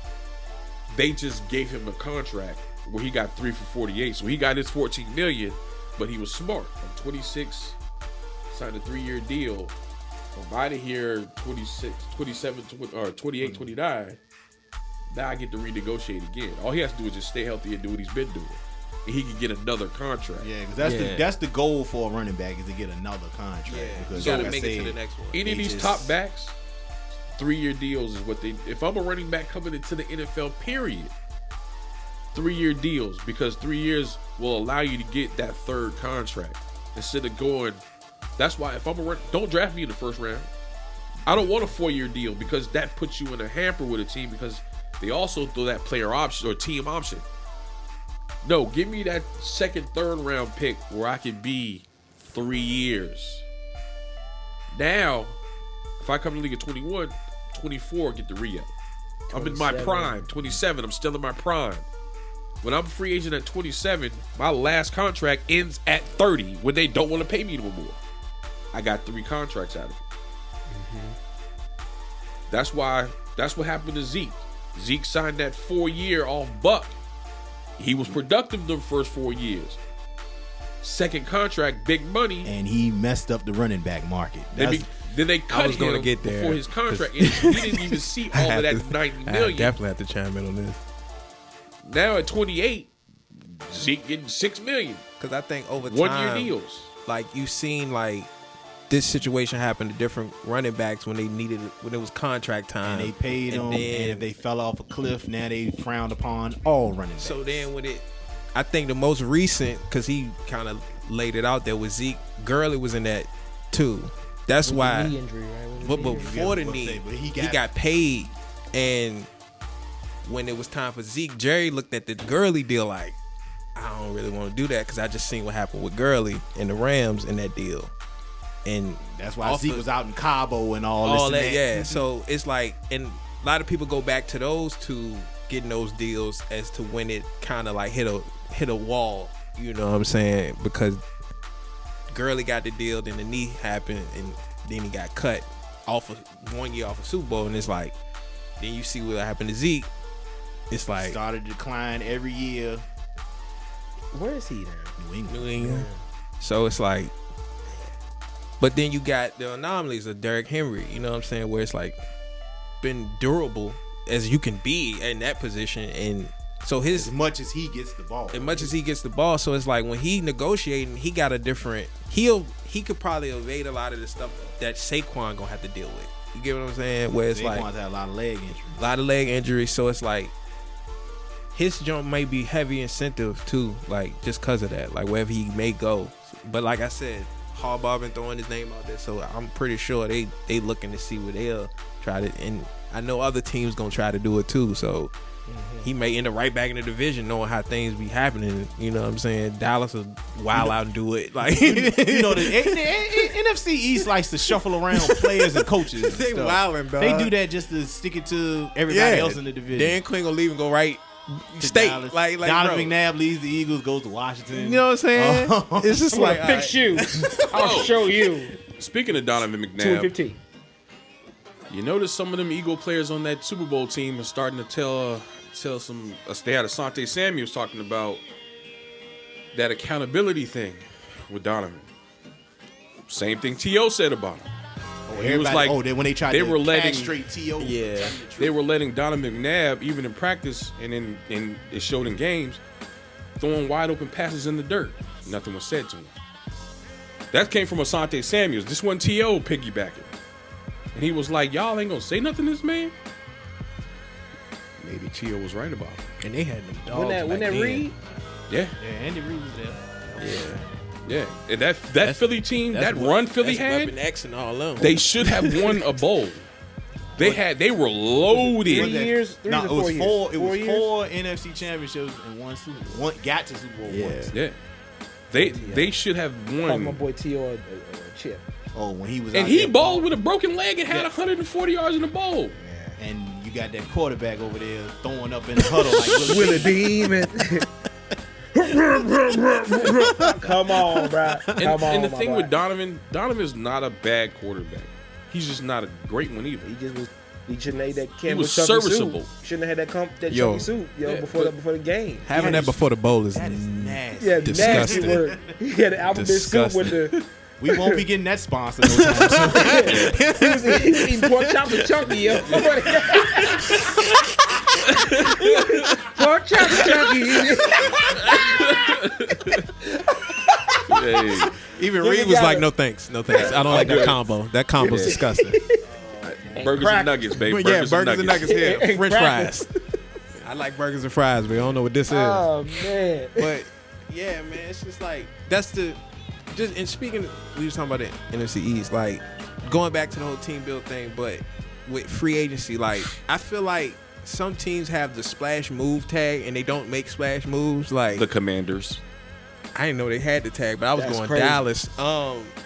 they just gave him a contract where he got 3 for 48. So he got his 14 million, but he was smart. I'm 26, signed a 3-year deal. I'm out of here 26, 27, or 28, 29. Now I get to renegotiate again. All he has to do is just stay healthy and do what he's been doing. And he can get another contract. Yeah, because Yeah. that's the goal for a running back is to get another contract. Yeah, Because you gotta like I make it to said, the next one. Any They of these just- top backs, 3-year deals is what they. If I'm a running back coming into the NFL, period, 3-year deals because 3 years will allow you to get that third contract instead of going. That's why if I'm don't draft me in the first round. I don't want a 4-year deal because that puts you in a hamper with a team because they also throw that player option or team option. No, give me that second, third round pick where I can be 3 years. Now, if I come to the league at 21, 24, get the re-up. I'm in my 27. prime. 27, I'm still in my prime. When I'm a free agent at 27, my last contract ends at 30 when they don't want to pay me no more. I got 3 contracts out of it. That's what happened to Zeke. Zeke signed that 4-year off Buck. He was productive the first 4 years. Second contract, big money. and he messed up the running back market. Then they cut was gonna him get there, before his contract ended. He didn't even see all of that 90 I million. definitely have to chime in on this. Now at 28, Zeke getting $6 million. Because I think over 1-year time, deals. like you've seen like this situation happen to different running backs when it was contract time. and they paid And him, then- and if they fell off a cliff, now they frowned upon all running backs. So then with it, I think the most recent, because he kind of laid it out there with Zeke, Gurley was in that too. That's why. Knee injury, right? But Knee injury. before the Yeah, knee, but he he got- got paid, and when it was time for Zeke, Jerry looked at the Gurley deal like, I don't really want to do that because I just seen what happened with Gurley and the Rams in that deal, and That's why off Zeke the- was out in Cabo and all all this that, and yeah. So it's like, and a lot of people go back to those two getting those deals as to when it kind of like hit a wall. You know what I'm saying? Because Gurley got the deal, then the knee happened, and then he got cut off of 1 year off of Super Bowl, and it's like, then you see what happened to Zeke. It's like started to decline every year. Where is he now? New England. New England. So it's like, but then you got the anomalies of Derrick Henry. You know what I'm saying? Where it's like been durable as you can be in that position, and so As much as he gets the ball. as much as he gets the ball, so it's like when he negotiating, he got a different. He could probably evade a lot of the stuff that Saquon gonna have to deal with. You get what I'm saying? Where it's like Saquon's had a lot of leg injuries. a lot of leg injuries, so it's like his jump may be heavy incentive too, like just cause of that, like wherever he may go. But like I said, Harbaugh been throwing his name out there, so I'm pretty sure they looking to see what they'll try to. And I know other teams gonna try to do it too. So he may end up right back in the division, knowing how things be happening. You know what I'm saying? Dallas will wild out and do it. Like You know, the NFC East likes to shuffle around players and coaches. And They stuff. wildin', dog. They do that just to stick it to everybody else in the division. Dan Quinn gonna leave and go right To state. Dallas. Like Donovan bro. McNabb leaves the Eagles, goes to Washington. You know what I'm saying? It's just I'm gonna like fix you. I'll show you. Speaking of Donovan 2-15. McNabb, you notice some of them Eagle players on that Super Bowl team are starting to tell some. They had Asante Samuels talking about that accountability thing with Donovan. Same thing T.O. said about him. He was like, when they tried they to were letting- straight T.O. Yeah. They were letting Donovan McNabb, even in practice and in it showed in games, throwing wide open passes in the dirt. Nothing was said to him. That came from Asante Samuels. This one T.O. piggybacking. And he was like, y'all ain't gonna say nothing to this man? Maybe T.O. was right about it. and they had them dogs. When that back then. Reed, Yeah, Yeah, Andy Reid was there. Yeah. yeah. And that Philly team, that That's run Philly that's had, Weapon X and all them. they should have won a bowl. They were loaded. 3 years, 3 No, to it 4 was years. four. It 4 was years? 4 NFC championships and one got to Super Bowl once. Yeah. They should have Call my won. boy T.O. a chip. Oh, when he was And out he there balled with a broken leg and had 140 yards in the bowl. and you got that quarterback over there throwing up in the huddle like With a demon. Come on, bro. Come on, And the my thing boy. with Donovan's not a bad quarterback. He's just not a great one either. He just was. He shouldn't have had that Campbell was chunky serviceable. suit. Shouldn't have had that Yo. chunky suit, Yeah, before but- the game. Having Yeah, that before the bowl is that is nasty. Yeah, Disgusting. nasty word. He had an alphabet soup with the. We won't be getting that sponsor no time soon. He was eating pork chops with chunky, yo. Pork chops with chunky. Hey, Even Yeah, Reed you was gotta- like, no thanks. I don't like that combo. That combo's Yeah. disgusting. burgers crack- and nuggets, baby. But yeah, burgers and nuggets here. And French crackers. fries. I like burgers and fries, but I don't know what this is. Oh man. But yeah, man, it's just like that's the just. And speaking, we was talking about the NFC East, like going back to the whole team build thing, but with free agency, like I feel like some teams have the splash move tag and they don't make splash moves. Like The Commanders. I didn't know they had the tag, but I was That's going crazy. Dallas.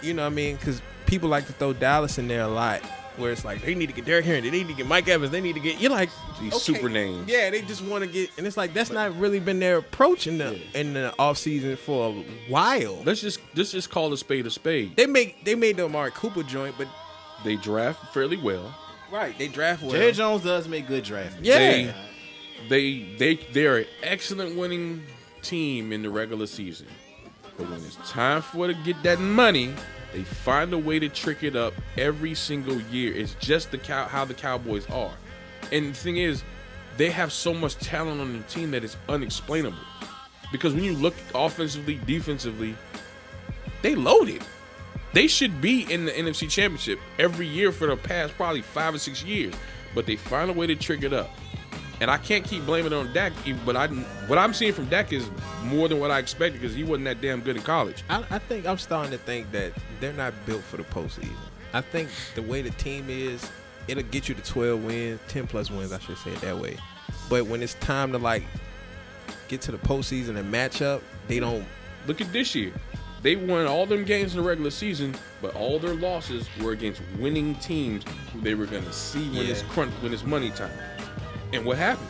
You know what I mean? Because people like to throw Dallas in there a lot. Where it's like they need to get Derrick Henry, they need to get Mike Evans, they need to get. You're like These okay. super names. Yeah, they just want to get, and it's like that's not really been their approach in the off season for a while. Let's just call a spade a spade. They made the Amari Cooper joint, but They draft fairly well. right, they draft well. Jerry Jones does make good drafts. Yeah, They're an excellent winning team in the regular season. But when it's time for to get that money, they find a way to trick it up every single year. It's just how the Cowboys are. And the thing is, they have so much talent on the team that it's unexplainable. Because when you look offensively, defensively, they loaded. They should be in the NFC Championship every year for the past probably 5 or 6 years. But they find a way to trick it up. And I can't keep blaming it on Dak, but what I'm seeing from Dak is more than what I expected because he wasn't that damn good in college. I think I'm starting to think that they're not built for the postseason. I think the way the team is, it'll get you to 12 wins, 10 plus wins, I should say it that way. But when it's time to like get to the postseason and match up, they don't. Look at this year. They won all them games in the regular season, but all their losses were against winning teams who they were going to see when it's money time. And what happened?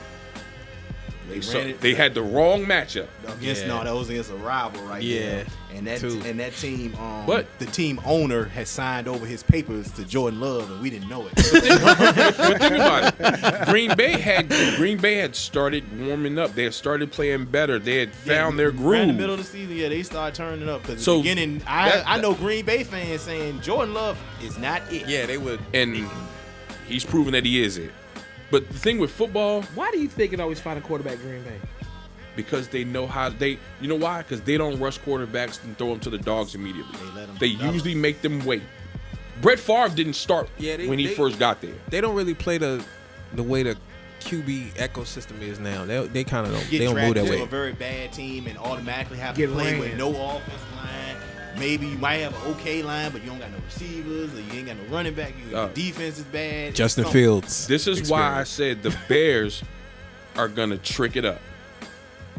They had the wrong matchup. Against that was against a rival right there. And that Too. team, But- the team owner had signed over his papers to Jordan Love, and we didn't know it. But think about it. Green Bay had started warming up. They had started playing better. They had found their groove. Right in the middle of the season, they started turning up. Because So in the beginning, I know Green Bay fans saying Jordan Love is not it. Yeah, they would. And he's proven that he is it. But the thing with football, Why do you think it always find a quarterback Green Bay? because they know how you know why? Because they don't rush quarterbacks and throw them to the dogs immediately. They let 'em They develop. usually make them wait. Brett Favre didn't start when he first got there. They don't really play the way the QB ecosystem is now. They kind of don't. Get They don't move drafted that to way. a very bad team and automatically have Get to play ran. with no offensive line. Maybe you might have an okay line, but you don't got no receivers, or you ain't got no running back. Your defense is bad. Justin So- Fields. This is why I said the Bears are gonna trick it up.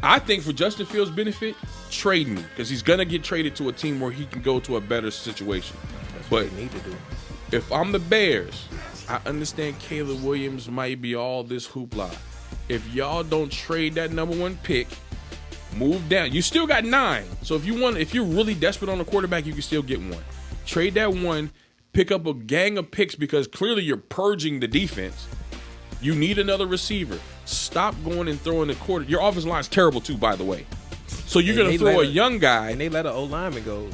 I think for Justin Fields' benefit, trade me because he's gonna get traded to a team where he can go to a better situation. That's But what they need to do. if I'm the Bears, I understand Caleb Williams might be all this hoopla. If y'all don't trade that number 1 pick, move down. You still got 9. So if you're really desperate on a quarterback, you can still get 1. Trade that 1, pick up a gang of picks because clearly you're purging the defense. You need another receiver. Stop going and throwing the quarter. Your offensive line's terrible too, by the way. So you're going to throw a young guy. And they let an O-lineman go.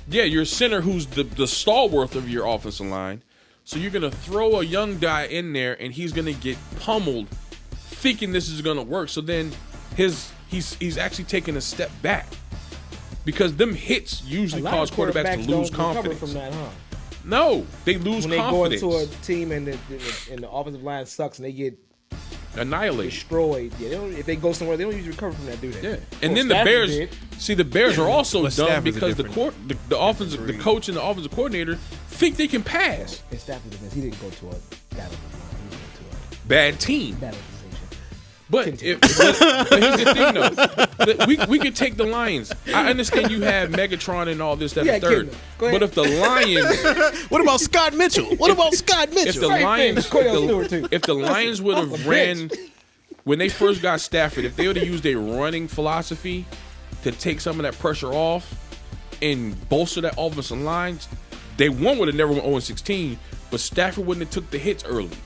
Yeah, your center who's the stalwart of your offensive line. So you're going to throw a young guy in there and he's going to get pummeled thinking this is going to work. So then he's actually taking a step back because them hits usually cause quarterbacks to lose confidence. From that, huh? No, they lose when confidence. When they go into a team and the offensive line sucks and they get annihilated, destroyed. Yeah, if they go somewhere, they don't usually recover from that, do they? Yeah, and then the Bears. See, the Bears are also dumb because the coach and the offensive coordinator think they can pass. And Stafford, he didn't go to a battle. He went to a bad team. Battle position. But here's the thing, though. We could take the Lions. I understand you have Megatron and all this, that, and third. But if the Lions, What about Scott Mitchell? What about Scott Mitchell? if the Lions would have ran when they first got Stafford, if they would have used a running philosophy to take some of that pressure off and bolster that offensive line, they would have never went 0-16. But Stafford wouldn't have took the hits early.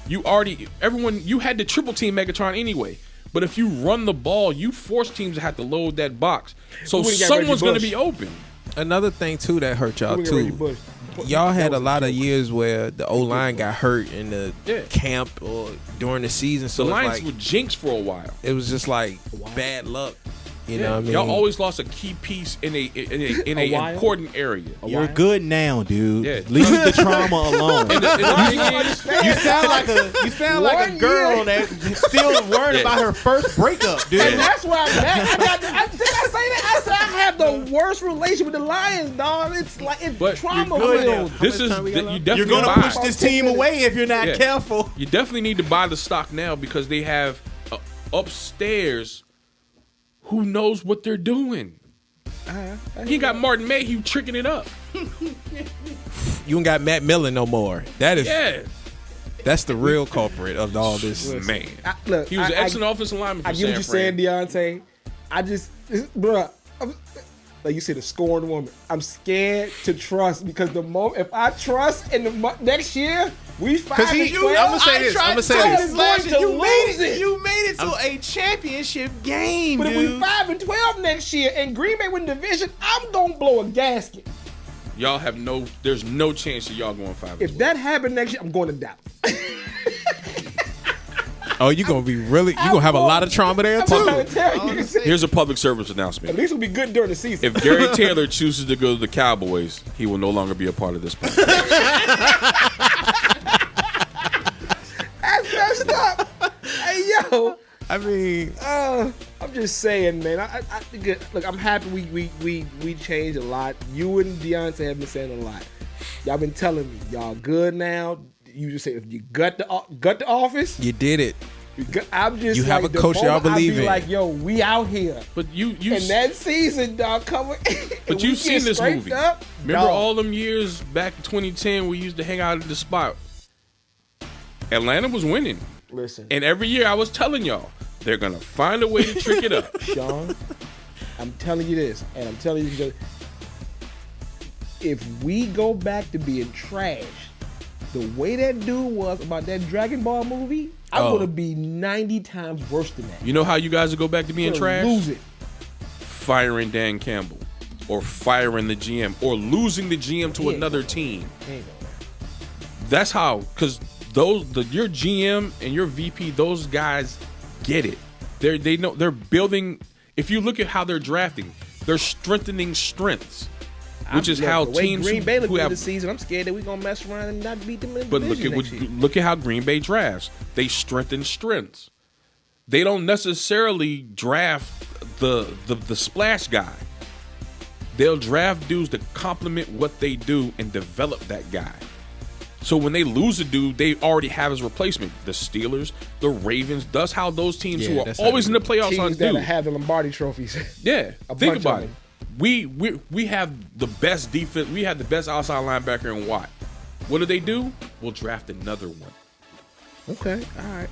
You had to triple team Megatron anyway. But if you run the ball, you force teams to have to load that box. So someone's going to be open. Another thing, too, that hurt y'all, too. Y'all had a lot of years where the O-line got hurt in the camp or during the season. So the Lions were jinxed for a while. It was just like bad luck. You know what I mean? Y'all always lost a key piece in a important area. You're good now, dude. Yeah. Leave the trauma alone. You sound like a girl that's still worried about her first breakup, dude. And that's why did I say that? I said I have the worst relation with the Lions, dog. It's like trauma filled. You're gonna push this team away if you're not careful. You definitely need to buy the stock now because they have upstairs. Who knows what they're doing? He got Martin Mayhew tricking it up. You ain't got Matt Millen no more. That's the real culprit of all this. Man, Look, he was an excellent offensive lineman for I get what you're saying, Deontay. Like you said, a scorned woman. I'm scared to trust because the moment if I trust in the next year, we 5-12. I'm gonna say this. You made it to a championship game, but dude. if we 5-12 next year and Green Bay win the division, I'm gonna blow a gasket. Y'all have there's no chance of y'all going 5-12. If that happened next year, I'm going to Dallas. Oh, you gonna have a lot of trauma there. Here's a public service announcement. At least it'll be good during the season. If Gary Taylor chooses to go to the Cowboys, he will no longer be a part of this podcast. That's messed up. Hey, yo. I mean, I'm just saying, man. I think look, I'm happy we changed a lot. You and Deontay have been saying a lot. Y'all been telling me y'all good now. You just say if you gut the office, you did it. I'm just you have a coach y'all believe in. Like, yo, we out here. But you in that season, dog, coming. But you've seen this movie. Up, remember all them years back in 2010 we used to hang out at the spot. Atlanta was winning. Listen, and every year I was telling y'all they're gonna find a way to trick it up. Sean, I'm telling you this, and I'm telling you, if we go back to being trash. The way that dude was about that Dragon Ball movie, I'm going to be 90 times worse than that. You know how you guys will go back to being trash? Lose it. Firing Dan Campbell or firing the GM or losing the GM to another team. That's how, because your GM and your VP, those guys get it. They know they're building. If you look at how they're drafting, they're strengthening strengths. Which is how teams Green Bay look who have the season. I'm scared that we're gonna mess around and not beat them in the But division look at how Green Bay drafts. They strengthen strengths. They don't necessarily draft the splash guy. They'll draft dudes to complement what they do and develop that guy. So when they lose a dude, they already have his replacement. The Steelers, the Ravens. That's how those teams who are always in the playoffs on Teams that do. have the Lombardi trophies. Yeah, A think bunch about of it. them. We have the best defense. We have the best outside linebacker in Watt. What do? We'll draft another one. Okay, all right.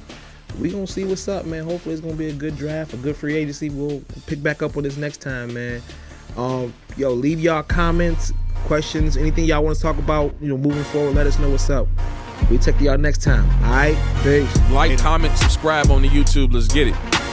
We gonna see what's up, man. Hopefully it's gonna be a good draft, a good free agency. We'll pick back up on this next time, man. Yo, leave y'all comments, questions, anything y'all want to talk about, moving forward. Let us know what's up. We check y'all next time. All right, peace. Like, comment, subscribe on the YouTube. Let's get it.